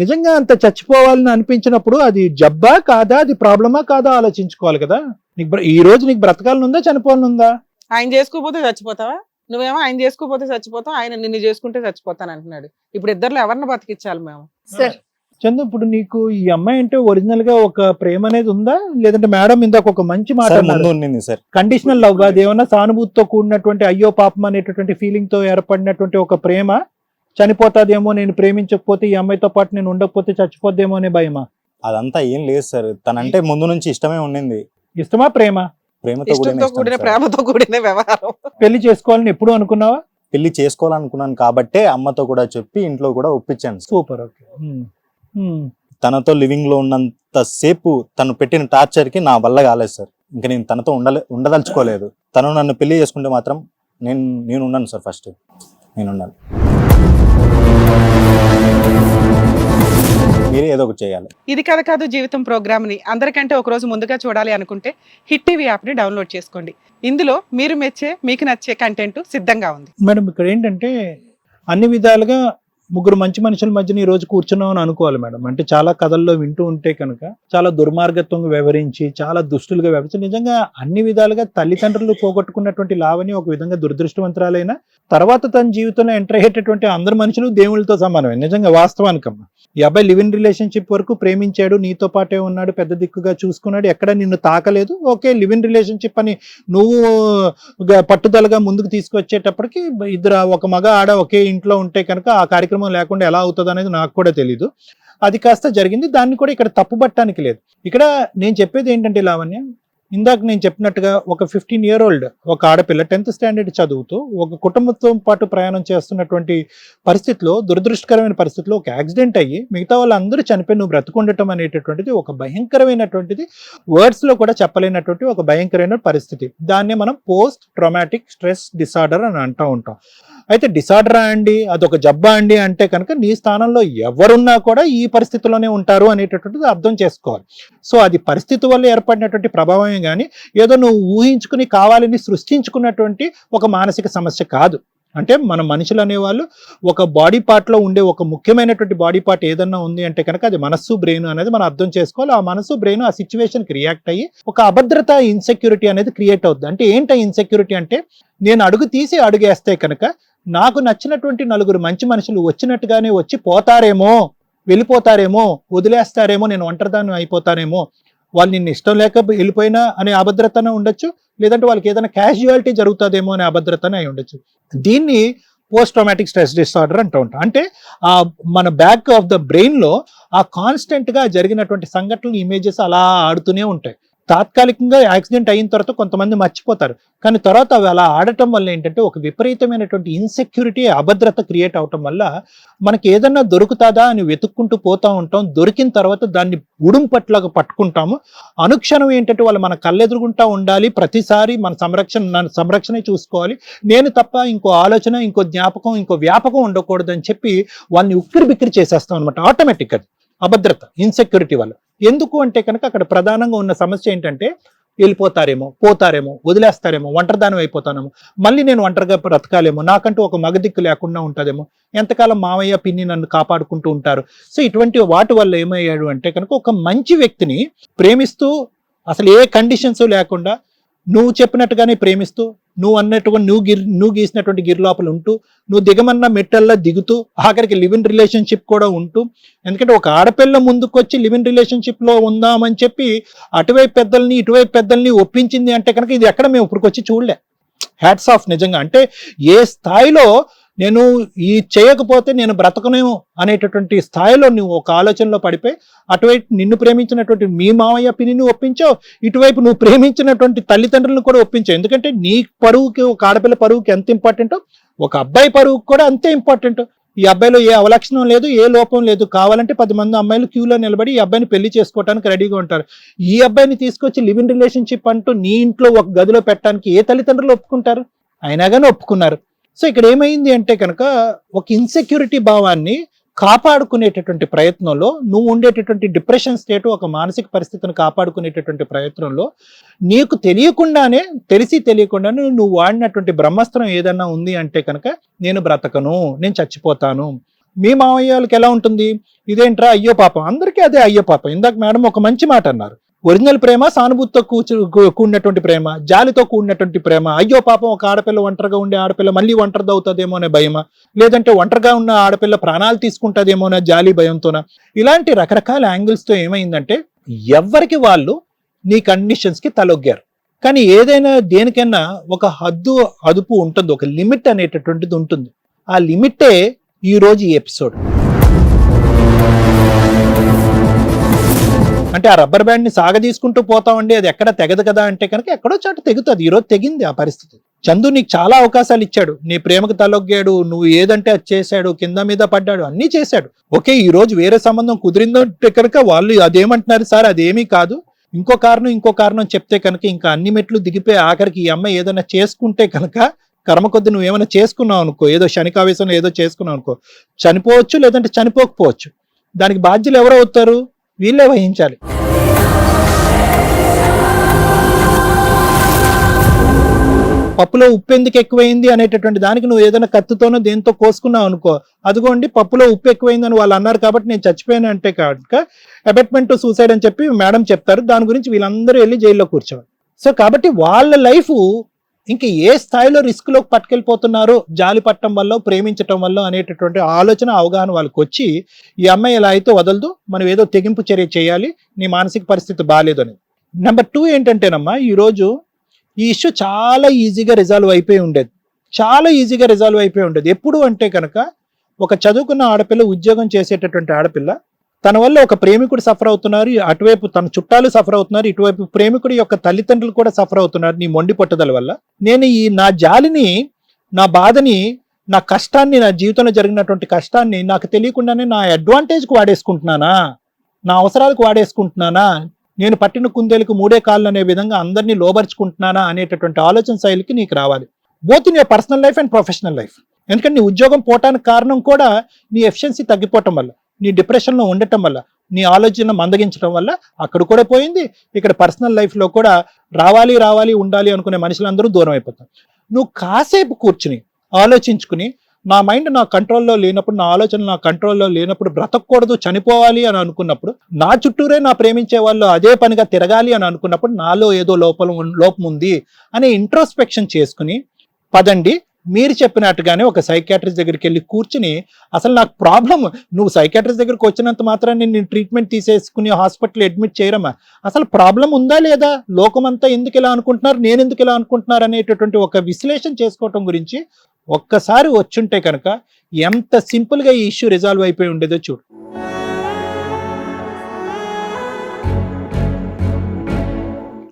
నిజంగా అంత చచ్చిపోవాలని అనిపించినప్పుడు అది జబ్బా కాదా, అది ప్రాబ్లమా కాదా ఆలోచించుకోవాలి కదా. నీకు ఈ రోజు నీకు బ్రతకాలని ఉందా, చనిపోవాలని ఉందా? ఆయన చేసుకోపోతే చచ్చిపోతావా? నువ్వేమో ఆయన చేసుకోపోతే చచ్చిపోతావు, ఆయన నిన్ను చేసుకుంటే చచ్చిపోతాను అంటున్నాడు. ఇప్పుడు ఇద్దరులో ఎవరిని బతికించాలి మేము? సార్ చందు, ఇప్పుడు నీకు ఈ అమ్మాయి అంటే ఒరిజినల్ గా ఒక ప్రేమ అనేది ఉందా, లేదంటే మేడం ఇందాక ఒక మంచి మాట సార్ ముందు ఉండింది సార్. కండిషనల్ లవ్, అది ఏమన్నా సానుభూతితో కూడినటువంటి అయ్యో పాపం అనేటటువంటి ఫీలింగ్ తో ఏర్పడినటువంటి ఒక ప్రేమ, చనిపోతాదేమో నేను ప్రేమించకపోతే, ఈ అమ్మాయితో పాటు నేను ఉండకపోతే చచ్చిపోద్దేమో అనే భయమా? అదంతా ఏం లేదు సార్, తనంటే ముందు నుంచి ఇష్టమే ఉండింది. ఇష్టమా ప్రేమ? ప్రేమతో ఇష్టంతో కూడిన కూడిన ప్రేమతో కూడిన వ్యవహారం. పెళ్లి చేసుకోవాలని ఎప్పుడు అనుకున్నావా? పెళ్లి చేసుకోవాలనుకున్నాను కాబట్టే అమ్మతో కూడా చెప్పి ఇంట్లో కూడా ఒప్పించాను సార్. Super, okay. తనతో లివింగ్ లో ఉన్నంత సేపు తను పెట్టిన టార్చర్ కి నా వల్ల కాలేదు సార్. ఇంకా నేను తనతో ఉండదలుచుకోలేదు. తను నన్ను పెళ్లి చేసుకుంటే మాత్రం నేను ఉన్నాను సార్, ఫస్ట్ నేను ఉన్నాను. మీరే ఏదో ఒకటి చేయాలి. ఇది కథ కాదు జీవితం ప్రోగ్రామ్ ని అందరికంటే ఒక రోజు ముందుగా చూడాలి అనుకుంటే హిట్ టీవీ యాప్ ని డౌన్లోడ్ చేసుకోండి. ఇందులో మీరు మెచ్చే, మీకు నచ్చే కంటెంట్ సిద్ధంగా ఉంది. మేడం ఇక్కడ ఏంటంటే అన్ని విధాలుగా ముగ్గురు మంచి మనుషుల మధ్యన ఈ రోజు కూర్చున్నాం అని అనుకోవాలి మేడం. అంటే చాలా కథల్లో వింటూ ఉంటే కనుక చాలా దుర్మార్గత్వంగా వ్యవహరించి, చాలా దుష్టులుగా వ్యవహరించి, నిజంగా అన్ని విధాలుగా తల్లిదండ్రులు పోగొట్టుకున్నటువంటి లావణి ఒక విధంగా దురదృష్టవంతురాలైన తర్వాత తన జీవితంలో ఎంటర్ అయ్యేటటువంటి అందరు మనుషులు దేవుళ్ళతో సమానమే. నిజంగా వాస్తవానికమ్మా, ఈ అబ్బాయి లివ్ ఇన్ రిలేషన్షిప్ వరకు ప్రేమించాడు, నీతో పాటే ఉన్నాడు, పెద్ద దిక్కుగా చూసుకున్నాడు, ఎక్కడ నిన్ను తాకలేదు. ఓకే, లివ్ ఇన్ రిలేషన్షిప్ అని నువ్వు పట్టుదలగా ముందుకు తీసుకొచ్చేటప్పటికి ఇద్దరు, ఒక మగ ఆడ ఒకే ఇంట్లో ఉంటే కనుక ఆ కార్యక్రమం లేకుండా ఎలా అవుతుంది అనేది నాకు కూడా తెలీదు. అది కాస్త జరిగింది, దాన్ని కూడా ఇక్కడ తప్పుపట్టడానికి లేదు. ఇక్కడ నేను చెప్పేది ఏంటంటే లావణ్య, ఇందాక నేను చెప్పినట్టుగా ఒక 15-year-old ఒక ఆడపిల్ల 10th స్టాండర్డ్ చదువుతూ ఒక కుటుంబంతో పాటు ప్రయాణం చేస్తున్నటువంటి పరిస్థితిలో, దురదృష్టకరమైన పరిస్థితిలో ఒక యాక్సిడెంట్ అయ్యి మిగతా వాళ్ళందరూ చనిపోయి నువ్వు బ్రతుకుండటం అనేటటువంటిది ఒక భయంకరమైనటువంటిది, వర్డ్స్ లో కూడా చెప్పలేనటువంటి ఒక భయంకరమైన పరిస్థితి. దాన్నే మనం పోస్ట్ ట్రామాటిక్ స్ట్రెస్ డిసార్డర్ అని అంటూ ఉంటాం. అయితే డిసార్డరా అండి, అదొక జబ్బా అండి అంటే కనుక నీ స్థానంలో ఎవరున్నా కూడా ఈ పరిస్థితిలోనే ఉంటారు అనేటటువంటిది అర్థం చేసుకోవాలి. సో అది పరిస్థితి వల్ల ఏర్పడినటువంటి ప్రభావమే కానీ ఏదో నువ్వు ఊహించుకుని కావాలని సృష్టించుకున్నటువంటి ఒక మానసిక సమస్య కాదు. అంటే మన మనుషులు అనేవాళ్ళు ఒక బాడీ పార్ట్ లో ఉండే ఒక ముఖ్యమైనటువంటి బాడీ పార్ట్ ఏదన్నా ఉంది అంటే కనుక అది మనస్సు, బ్రెయిన్ అనేది మనం అర్థం చేసుకోవాలి. ఆ మనస్సు, బ్రెయిన్ ఆ సిచ్యువేషన్ కి రియాక్ట్ అయ్యి ఒక అభద్రత, ఇన్సెక్యూరిటీ అనేది క్రియేట్ అవుతుంది. అంటే ఏంటి ఇన్సెక్యూరిటీ అంటే, నేను అడుగు తీసి అడుగేస్తే కనుక నాకు నచ్చినటువంటి నలుగురు మంచి మనుషులు వచ్చినట్టుగానే వచ్చి పోతారేమో, వెళ్ళిపోతారేమో, వదిలేస్తారేమో, నేను ఒంటరిదాన్ని అయిపోతానేమో, వాళ్ళు నిన్ను ఇష్టం లేక వెళ్ళిపోయినా అనే అభద్రతనే ఉండొచ్చు, లేదంటే వాళ్ళకి ఏదైనా క్యాజువాలిటీ జరుగుతుందేమో అనే అభద్రతనే అయి ఉండొచ్చు. దీన్ని పోస్ట్ ట్రామాటిక్ స్ట్రెస్ డిసార్డర్ అంటూ ఉంటాం. అంటే ఆ మన బ్యాక్ ఆఫ్ ద బ్రెయిన్ లో ఆ కాన్స్టెంట్ గా జరిగినటువంటి సంఘటనలు, ఇమేజెస్ అలా ఆడుతూనే ఉంటాయి. తాత్కాలికంగా యాక్సిడెంట్ అయిన తర్వాత కొంతమంది మర్చిపోతారు, కానీ తర్వాత అవి అలా ఆడటం వల్ల ఏంటంటే ఒక విపరీతమైనటువంటి ఇన్సెక్యూరిటీ, అభద్రత క్రియేట్ అవటం వల్ల మనకి ఏదన్నా దొరుకుతుందా అని వెతుక్కుంటూ పోతూ ఉంటాం. దొరికిన తర్వాత దాన్ని ఉడుంపట్లాగా పట్టుకుంటాము. అనుక్షణం ఏంటంటే వాళ్ళు మన కళ్ళెదురుగుంటా ఉండాలి, ప్రతిసారి మన సంరక్షణ చూసుకోవాలి, నేను తప్ప ఇంకో ఆలోచన, ఇంకో జ్ఞాపకం, ఇంకో వ్యాపకం ఉండకూడదు అని చెప్పి వాళ్ళని ఉక్కిరి బిక్కిరి చేసేస్తాం అనమాట. ఆటోమేటిక్ అది అభద్రత, ఇన్సెక్యూరిటీ వల్ల. ఎందుకు అంటే కనుక అక్కడ ప్రధానంగా ఉన్న సమస్య ఏంటంటే వెళ్ళిపోతారేమో, పోతారేమో, వదిలేస్తారేమో, ఒంటరిదానం అయిపోతానేమో, మళ్ళీ నేను ఒంటరిగా బ్రతకాలేమో, నాకంటూ ఒక మగదిక్కు లేకుండా ఉంటుందేమో, ఎంతకాలం మామయ్య పిన్ని నన్ను కాపాడుకుంటూ ఉంటారు. సో ఇటువంటి వాటి వల్ల ఏమయ్యాడు అంటే కనుక ఒక మంచి వ్యక్తిని ప్రేమిస్తూ అసలు ఏ కండిషన్స్ లేకుండా నువ్వు చెప్పినట్టుగానే ప్రేమిస్తూ నువ్వు అన్నట్టుగా నువ్వు గీసినటువంటి గిరిలోపల ఉంటూ నువ్వు దిగమన్న మెట్టల్లా దిగుతూ ఆఖరికి లివ్ ఇన్ రిలేషన్షిప్ కూడా ఉంటూ, ఎందుకంటే ఒక ఆడపిల్ల ముందుకు వచ్చి లివ్ ఇన్ రిలేషన్షిప్ లో ఉందామని చెప్పి అటువైపు పెద్దల్ని ఇటువైపు పెద్దల్ని ఒప్పించింది అంటే కనుక ఇది ఎక్కడ మేము ఇప్పటికొచ్చి చూడలే. హ్యాట్స్ ఆఫ్ నిజంగా. అంటే ఏ స్థాయిలో నేను ఈ చేయకపోతే నేను బ్రతకనేమో అనేటటువంటి స్థాయిలో నువ్వు ఒక ఆలోచనలో పడిపోయి అటువైపు నిన్ను ప్రేమించినటువంటి మీ మామయ్య పిన్నిని ఒప్పించావు, ఇటువైపు నువ్వు ప్రేమించినటువంటి తల్లిదండ్రులను కూడా ఒప్పించావు. ఎందుకంటే నీ పరువుకి, ఒక ఆడపిల్ల పరువుకి ఎంత ఇంపార్టెంటో ఒక అబ్బాయి పరువుకి కూడా అంతే ఇంపార్టెంట్. ఈ అబ్బాయిలో ఏ అవలక్షణం లేదు, ఏ లోపం లేదు. కావాలంటే 10 మంది అమ్మాయిలు క్యూలో నిలబడి ఈ అబ్బాయిని పెళ్లి చేసుకోవడానికి రెడీగా ఉంటారు. ఈ అబ్బాయిని తీసుకొచ్చి లివ్ ఇన్ రిలేషన్షిప్ అంటూ నీ ఇంట్లో ఒక గదిలో పెట్టడానికి ఏ తల్లిదండ్రులు ఒప్పుకుంటారు? అయినా కానీ ఒప్పుకున్నారు. సో ఇక్కడ ఏమైంది అంటే కనుక ఒక ఇన్సెక్యూరిటీ భావాన్ని కాపాడుకునేటటువంటి ప్రయత్నంలో, నువ్వు ఉండేటటువంటి డిప్రెషన్ స్టేట్, ఒక మానసిక పరిస్థితిని కాపాడుకునేటటువంటి ప్రయత్నంలో నీకు తెలియకుండానే, తెలిసి తెలియకుండానే నువ్వు వాడినటువంటి బ్రహ్మాస్త్రం ఏదన్నా ఉంది అంటే కనుక నేను బ్రతకను, నేను చచ్చిపోతాను. మీ మామయ్యలకి ఎలా ఉంటుంది? ఇదేంట్రా అయ్యో పాపం, అందరికీ అదే అయ్యో పాపం. ఇందాక మేడం ఒక మంచి మాట అన్నారు, ఒరిజినల్ ప్రేమ సానుభూతితో కూడినటువంటి ప్రేమ, జాలితో కూడినటువంటి ప్రేమ. అయ్యో పాపం ఒక ఆడపిల్ల, ఒంటరిగా ఉండే ఆడపిల్ల మళ్ళీ ఒంటరిది అవుతుందేమో అనే భయమా, లేదంటే ఒంటరిగా ఉన్న ఆడపిల్ల ప్రాణాలు తీసుకుంటుందేమో అనే జాలి భయంతోనా? ఇలాంటి రకరకాల యాంగిల్స్తో ఏమైందంటే ఎవరికి వాళ్ళు నీ కండిషన్స్కి తలొగ్గారు. కానీ ఏదైనా దేనికైనా ఒక హద్దు అదుపు ఉంటుంది, ఒక లిమిట్ అనేటటువంటిది ఉంటుంది. ఆ లిమిటే ఈరోజు ఈ ఎపిసోడ్. అంటే ఆ రబ్బర్ బ్యాండ్ ని సాగదీసుకుంటూ పోతామండి, అది ఎక్కడ తెగదు కదా అంటే కనుక ఎక్కడో చోట తెగుతుంది. ఈరోజు తెగింది ఆ పరిస్థితి. చందు నీకు చాలా అవకాశాలు ఇచ్చాడు, నీ ప్రేమకు తలొగ్గాడు, నువ్వు ఏదంటే అది చేశాడు, కింద మీద పడ్డాడు, అన్నీ చేశాడు. ఓకే, ఈ రోజు వేరే సంబంధం కుదిరిందంటే కనుక వాళ్ళు అదేమంటున్నారు, సార్ అదేమీ కాదు, ఇంకో కారణం చెప్తే కనుక ఇంకా అన్ని మెట్లు దిగిపోయి ఆఖరికి ఈ అమ్మాయి ఏదైనా చేసుకుంటే కనుక కర్మ కొద్ది నువ్వేమైనా చేసుకున్నావు అనుకో, ఏదో శనికావేశంలో ఏదో చేసుకున్నావు అనుకో, చనిపోవచ్చు, లేదంటే చనిపోకపోవచ్చు. దానికి బాధ్యులు ఎవరు అవుతారు? వీళ్ళే వహించాలి. పప్పులో ఉప్పు ఎందుకు ఎక్కువైంది అనేటటువంటి దానికి నువ్వు ఏదైనా కత్తితోనో దేంతో కోసుకున్నావు అనుకో, అదిగోండి పప్పులో ఉప్పు ఎక్కువైందని వాళ్ళు అన్నారు కాబట్టి నేను చచ్చిపోయాను అంటే కనుక అబెట్మెంట్ టు సూసైడ్ అని చెప్పి మేడం చెప్తారు. దాని గురించి వీళ్ళందరూ వెళ్ళి జైల్లో కూర్చోవాలి. సో కాబట్టి వాళ్ళ లైఫ్ ఇంకా ఏ స్థాయిలో రిస్క్ లోకి పట్టుకెళ్ళిపోతున్నారో జాలి పట్టడం వల్ల, ప్రేమించటం వల్ల అనేటటువంటి ఆలోచన, అవగాహన వాళ్ళకి వచ్చి ఈ అమ్మాయి ఎలా అయితే వదలదు, మనం ఏదో తెగింపు చర్య చేయాలి, నీ మానసిక పరిస్థితి బాగాలేదు అని. నెంబర్ 2 ఏంటంటేనమ్మా, ఈరోజు ఈ ఇష్యూ చాలా ఈజీగా రిజాల్వ్ అయిపోయి ఉండేది. ఎప్పుడు అంటే కనుక ఒక చదువుకున్న ఆడపిల్ల, ఉద్యోగం చేసేటటువంటి ఆడపిల్ల, తన వల్ల ఒక ప్రేమికుడు సఫర్ అవుతున్నారు, అటువైపు తన చుట్టాలు సఫర్ అవుతున్నారు, ఇటువైపు ప్రేమికుడి యొక్క తల్లిదండ్రులు కూడా సఫర్ అవుతున్నారు నీ మొండి పట్టుదల వల్ల. నేను ఈ నా జాలిని, నా బాధని, నా కష్టాన్ని, నా జీవితంలో జరిగినటువంటి కష్టాన్ని నాకు తెలియకుండానే నా అడ్వాంటేజ్కి వాడేసుకుంటున్నానా, నా అవసరాలకు వాడేసుకుంటున్నానా, నేను పట్టిన కుందేలకు 3 కాళ్ళు అనే విధంగా అందరినీ లోబర్చుకుంటున్నానా అనేటటువంటి ఆలోచన శైలికి నీకు రావాలి. Both in your personal life and professional life. ఎందుకంటే నీ ఉద్యోగం పోవటానికి కారణం కూడా నీ ఎఫిషియన్సీ తగ్గిపోవటం వల్ల, నీ డిప్రెషన్లో ఉండటం వల్ల, నీ ఆలోచన మందగించడం వల్ల అక్కడ కూడా పోయింది. ఇక్కడ పర్సనల్ లైఫ్లో కూడా రావాలి ఉండాలి అనుకునే మనుషులందరూ దూరం అయిపోతారు. నువ్వు కాసేపు కూర్చుని ఆలోచించుకుని, నా మైండ్ నా కంట్రోల్లో లేనప్పుడు, నా ఆలోచనలు నా కంట్రోల్లో లేనప్పుడు, బ్రతకూడదు, చనిపోవాలి అని అనుకున్నప్పుడు, నా చుట్టూరే నా ప్రేమించే వాళ్ళు అదే పనిగా తిరగాలి అని అనుకున్నప్పుడు నాలో ఏదో లోపం ఉంది అనే ఇంట్రోస్పెక్షన్ చేసుకుని పదండి. మీరు చెప్పినట్టుగానే ఒక సైకాట్రిస్ట్ దగ్గరికి వెళ్ళి కూర్చుని, అసలు నాకు ప్రాబ్లం, నువ్వు సైకాట్రిస్ట్ దగ్గరికి వచ్చినంత మాత్రాన్ని నేను ట్రీట్మెంట్ తీసేసుకుని హాస్పిటల్ అడ్మిట్ చేయరమ్మా, అసలు ప్రాబ్లం ఉందా లేదా, లోకమంతా ఎందుకు ఇలా అనుకుంటున్నారు, నేను ఎందుకు ఇలా అనుకుంటున్నారు అనేటటువంటి ఒక విశ్లేషణ చేసుకోవటం గురించి ఒక్కసారి వచ్చుంటే కనుక ఎంత సింపుల్గా ఈ ఇష్యూ రిజాల్వ్ అయిపోయి ఉండేదో చూడు.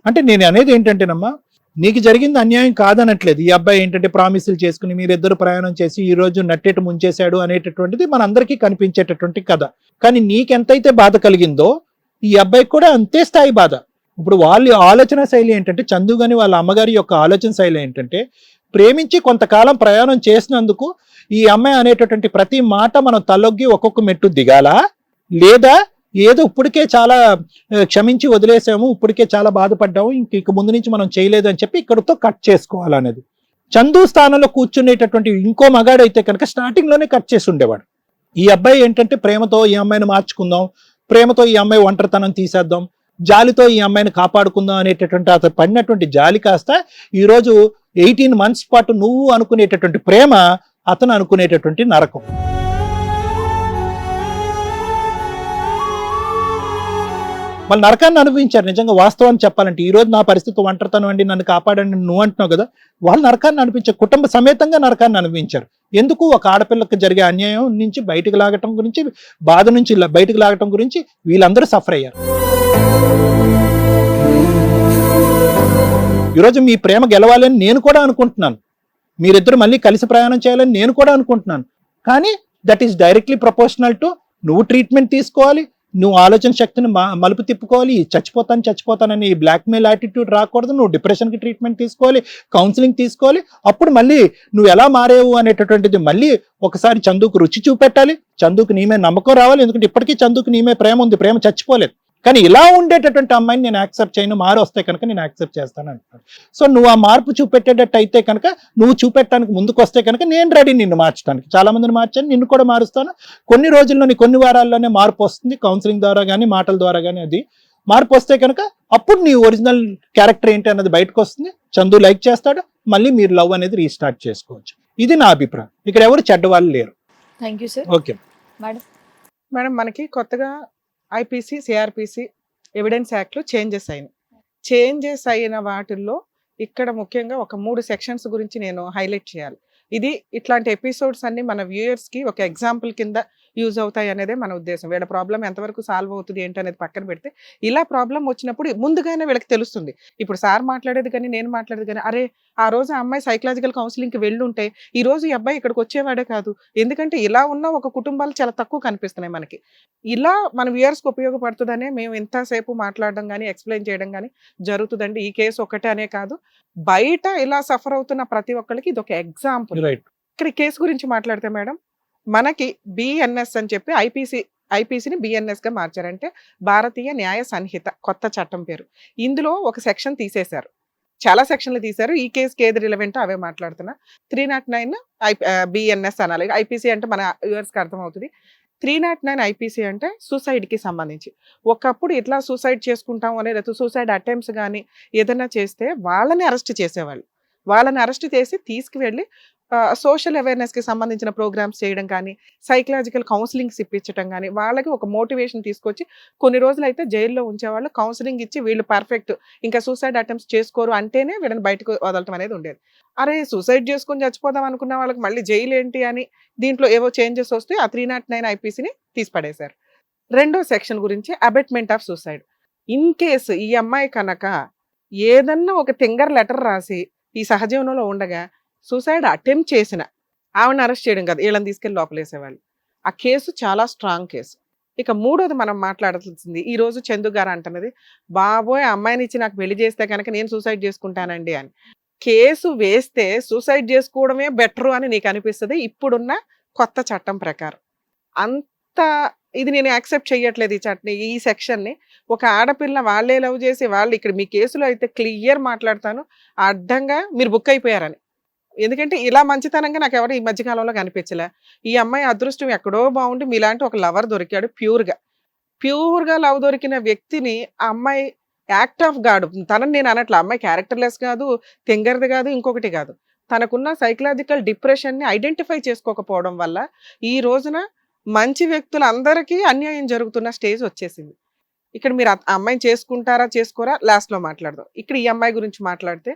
అంటే నేను అనేది ఏంటంటేనమ్మా, నీకు జరిగింది అన్యాయం కాదనట్లేదు. ఈ అబ్బాయి ఏంటంటే ప్రామిసులు చేసుకుని మీరిద్దరు ప్రయాణం చేసి ఈ రోజు నట్టేటు ముంచేశాడు అనేటటువంటిది మనందరికీ కనిపించేటటువంటి కథ. కానీ నీకెంతైతే బాధ కలిగిందో ఈ అబ్బాయికి కూడా అంతే స్థాయి బాధ. ఇప్పుడు వాళ్ళ ఆలోచన శైలి ఏంటంటే, చందు గాని వాళ్ళ అమ్మగారి యొక్క ఆలోచన శైలి ఏంటంటే, ప్రేమించి కొంతకాలం ప్రయాణం చేసినందుకు ఈ అమ్మాయి అనేటటువంటి ప్రతి మాట మనం తలొగ్గి ఒక్కొక్క మెట్టు దిగాలా, లేదా ఏదో ఇప్పటికే చాలా క్షమించి వదిలేసాము, ఇప్పటికే చాలా బాధపడ్డాము, ఇక ముందు నుంచి మనం చేయలేదు అని చెప్పి ఇక్కడతో కట్ చేసుకోవాలనేది. చందు స్థానంలో కూర్చునేటటువంటి ఇంకో మగాడైతే కనుక స్టార్టింగ్ లోనే కట్ చేసి ఉండేవాడు. ఈ అబ్బాయి ఏంటంటే ప్రేమతో ఈ అమ్మాయిని మార్చుకుందాం, ప్రేమతో ఈ అమ్మాయి ఒంటరితనం తీసేద్దాం, జాలితో ఈ అమ్మాయిని కాపాడుకుందాం అనేటటువంటి అతను పడినటువంటి జాలి కాస్త ఈరోజు 18 months పాటు నువ్వు అనుకునేటటువంటి ప్రేమ అతను అనుకునేటటువంటి నరకం. వాళ్ళు నరకాన్ని అనుభవించారు. నిజంగా వాస్తవాన్ని చెప్పాలంటే ఈ రోజు నా పరిస్థితి ఒంటరితనం అండి, నన్ను కాపాడండి నువ్వు అంటున్నావు కదా, వాళ్ళు నరకాన్ని అనిపించారు, కుటుంబ సమేతంగా నరకాన్ని అనుభవించారు. ఎందుకు? ఒక ఆడపిల్లకి జరిగే అన్యాయం నుంచి బయటకు లాగటం గురించి, బాధ నుంచి బయటకు లాగటం గురించి వీళ్ళందరూ సఫర్ అయ్యారు. ఈరోజు మీ ప్రేమ గెలవాలని నేను కూడా అనుకుంటున్నాను, మీరిద్దరు మళ్ళీ కలిసి ప్రయాణం చేయాలని నేను కూడా అనుకుంటున్నాను. కానీ that is directly proportional to నువ్వు ట్రీట్మెంట్ తీసుకోవాలి, నువ్వు ఆలోచన శక్తిని మలుపు తిప్పుకోవాలి, చచ్చిపోతానని బ్లాక్మెయిల్ యాటిట్యూడ్ రాకూడదు, నువ్వు డిప్రెషన్కి ట్రీట్మెంట్ తీసుకోవాలి, కౌన్సిలింగ్ తీసుకోవాలి. అప్పుడు మళ్ళీ నువ్వు ఎలా మారేవు అనేటటువంటిది మళ్ళీ ఒకసారి చందుకు రుచి చూపెట్టాలి, చందుకు నీమే నమ్మకం రావాలి. ఎందుకంటే ఇప్పటికీ చందుకు నీమే ప్రేమ ఉంది, ప్రేమ చచ్చిపోలేదు. కానీ ఇలా ఉండేటటువంటి అమ్మాయిని నేను యాక్సెప్ట్ చేయను, మారు వస్తే కనుక నేను యాక్సెప్ట్ చేస్తాను అంటున్నాను. సో నువ్వు ఆ మార్పు చూపెట్టేటట్టు అయితే కనుక, నువ్వు చూపెట్టడానికి ముందుకు వస్తే కనుక నేను రెడీ నిన్ను మార్చడానికి. చాలా మందిని మార్చాను, నిన్ను కూడా మారుస్తాను. కొన్ని రోజుల్లోని, కొన్ని వారాల్లోనే మార్పు వస్తుంది, కౌన్సిలింగ్ ద్వారా కానీ మాటల ద్వారా కానీ. అది మార్పు వస్తే కనుక అప్పుడు నీ ఒరిజినల్ క్యారెక్టర్ ఏంటి అన్నది బయటకు వస్తుంది, చందు లైక్ చేస్తాడు, మళ్ళీ మీరు లవ్ అనేది రీస్టార్ట్ చేసుకోవచ్చు. ఇది నా అభిప్రాయం. ఇక్కడ ఎవరు చెడ్డవాళ్ళు లేరు. Thank you sir. Okay madam, మనకి కొత్తగా ఐపీసీ, సిఆర్పిసి, ఎవిడెన్స్ యాక్ట్లు చేంజెస్ అయిన వాటిల్లో ఇక్కడ ముఖ్యంగా ఒక 3 సెక్షన్స్ గురించి నేను హైలైట్ చేయాలి. ఇది ఇట్లాంటి ఎపిసోడ్స్ అన్ని మన వ్యూయర్స్ కి ఒక ఎగ్జాంపుల్ కింద యూజ్ అవుతాయి అనేదే మన ఉద్దేశం. వీళ్ళ ప్రాబ్లం ఎంతవరకు సాల్వ్ అవుతుంది ఏంటి అనేది పక్కన పెడితే, ఇలా ప్రాబ్లం వచ్చినప్పుడు ముందుగానే వీళ్ళకి తెలుస్తుంది. ఇప్పుడు సార్ మాట్లాడేది కానీ నేను మాట్లాడేది కానీ, అరే ఆ రోజు ఆ అమ్మాయి సైకలాజికల్ కౌన్సిలింగ్కి వెళ్ళుంటే ఈ రోజు ఈ అబ్బాయి ఇక్కడికి వచ్చేవాడే కాదు. ఎందుకంటే ఇలా ఉన్న ఒక కుటుంబాలు చాలా తక్కువ కనిపిస్తున్నాయి మనకి. ఇలా మన వ్యూయర్స్కి ఉపయోగపడుతుందనే మేము ఇంతసేపు మాట్లాడడం కానీ ఎక్స్ప్లెయిన్ చేయడం కానీ జరుగుతుందండి. ఈ కేసు ఒకటే అనే కాదు, బయట ఇలా సఫర్ అవుతున్న ప్రతి ఒక్కరికి ఇది ఒక ఎగ్జాంపుల్. ఇక్కడ ఈ కేసు గురించి మాట్లాడితే మేడం, మనకి బిఎన్ఎస్ అని చెప్పి ఐపీసీని బిఎన్ఎస్ గా మార్చారంటే భారతీయ న్యాయ సంహిత కొత్త చట్టం పేరు. ఇందులో ఒక సెక్షన్ తీసేశారు, చాలా సెక్షన్లు తీశారు. ఈ కేసుకి ఏది రిలవెంటో అవే మాట్లాడుతున్నా. 309 బిఎన్ఎస్ అనాలి. ఐపీసీ అంటే మన వ్యూవర్స్కి అర్థమవుతుంది. 309 ఐపీసీ అంటే సూసైడ్ కి సంబంధించి. ఒకప్పుడు ఇట్లా సూసైడ్ చేసుకుంటాం అనే, లేదా సూసైడ్ అటెంప్ట్స్ కానీ ఏదైనా చేస్తే వాళ్ళని అరెస్ట్ చేసేవాళ్ళు. వాళ్ళని అరెస్ట్ చేసి తీసుకువెళ్ళి సోషల్ అవేర్నెస్కి సంబంధించిన ప్రోగ్రామ్స్ చేయడం కానీ, సైకలాజికల్ కౌన్సిలింగ్స్ ఇప్పించడం కానీ, వాళ్ళకి ఒక మోటివేషన్ తీసుకొచ్చి కొన్ని రోజులు అయితే జైల్లో ఉంచేవాళ్ళు. కౌన్సిలింగ్ ఇచ్చి వీళ్ళు పర్ఫెక్ట్, ఇంకా సూసైడ్ అటెంప్ట్స్ చేసుకోరు అంటేనే వీళ్ళని బయటకు వదలటం అనేది ఉండేది. అరే సూసైడ్ చేసుకొని చచ్చిపోదాం అనుకున్న వాళ్ళకి మళ్ళీ జైలు ఏంటి అని దీంట్లో ఏవో చేంజెస్ వస్తే ఆ 309 ఐపీసీని తీసిపడేశారు. రెండో సెక్షన్ గురించి abetment of suicide. In case ఈ అమ్మాయి కనుక ఏదన్నా ఒక తింగర్ లెటర్ రాసి ఈ సహజీవనంలో ఉండగా సూసైడ్ అటెంప్ట్ చేసిన ఆవిడని అరెస్ట్ చేయడం కదా, వీళ్ళని తీసుకెళ్ళి లోపలేసేవాళ్ళు. ఆ కేసు చాలా స్ట్రాంగ్ కేసు. ఇక మూడోది మనం మాట్లాడాల్సింది, ఈ రోజు చందు గారు అంటున్నది, బాబోయ్ అమ్మాయిని ఇచ్చి నాకు పెళ్లి చేస్తే కనుక నేను సూసైడ్ చేసుకుంటానండి అని. కేసు వేస్తే సూసైడ్ చేసుకోవడమే బెటరు అని నీకు అనిపిస్తుంది ఇప్పుడున్న కొత్త చట్టం ప్రకారం. అంత ఇది నేను యాక్సెప్ట్ చేయట్లేదు ఈ సెక్షన్ని. ఒక ఆడపిల్ల వాళ్ళే లవ్ చేసి వాళ్ళు, ఇక్కడ మీ కేసులో అయితే క్లియర్ మాట్లాడతాను, అడ్డంగా మీరు బుక్ అయిపోయారని. ఎందుకంటే ఇలా మంచితనంగా నాకు ఎవరు ఈ మధ్యకాలంలో కనిపించలే. ఈ అమ్మాయి అదృష్టం ఎక్కడో బాగుండి మీలాంటి ఒక లవర్ దొరికాడు. ప్యూర్గా లవ్ దొరికిన వ్యక్తిని ఆ అమ్మాయి యాక్ట్ ఆఫ్ గాడ్, తనని నేను అనట్లా, అమ్మాయి క్యారెక్టర్లెస్ కాదు, తెంగరది కాదు, ఇంకొకటి కాదు, తనకున్న సైకలాజికల్ డిప్రెషన్ని ఐడెంటిఫై చేసుకోకపోవడం వల్ల ఈ రోజున మంచి వ్యక్తులందరికీ అన్యాయం జరుగుతున్న స్టేజ్ వచ్చేసింది. ఇక్కడ మీరు అమ్మాయిని చేసుకుంటారా చేసుకోరా లాస్ట్లో మాట్లాడదాం. ఇక్కడ ఈ అమ్మాయి గురించి మాట్లాడితే,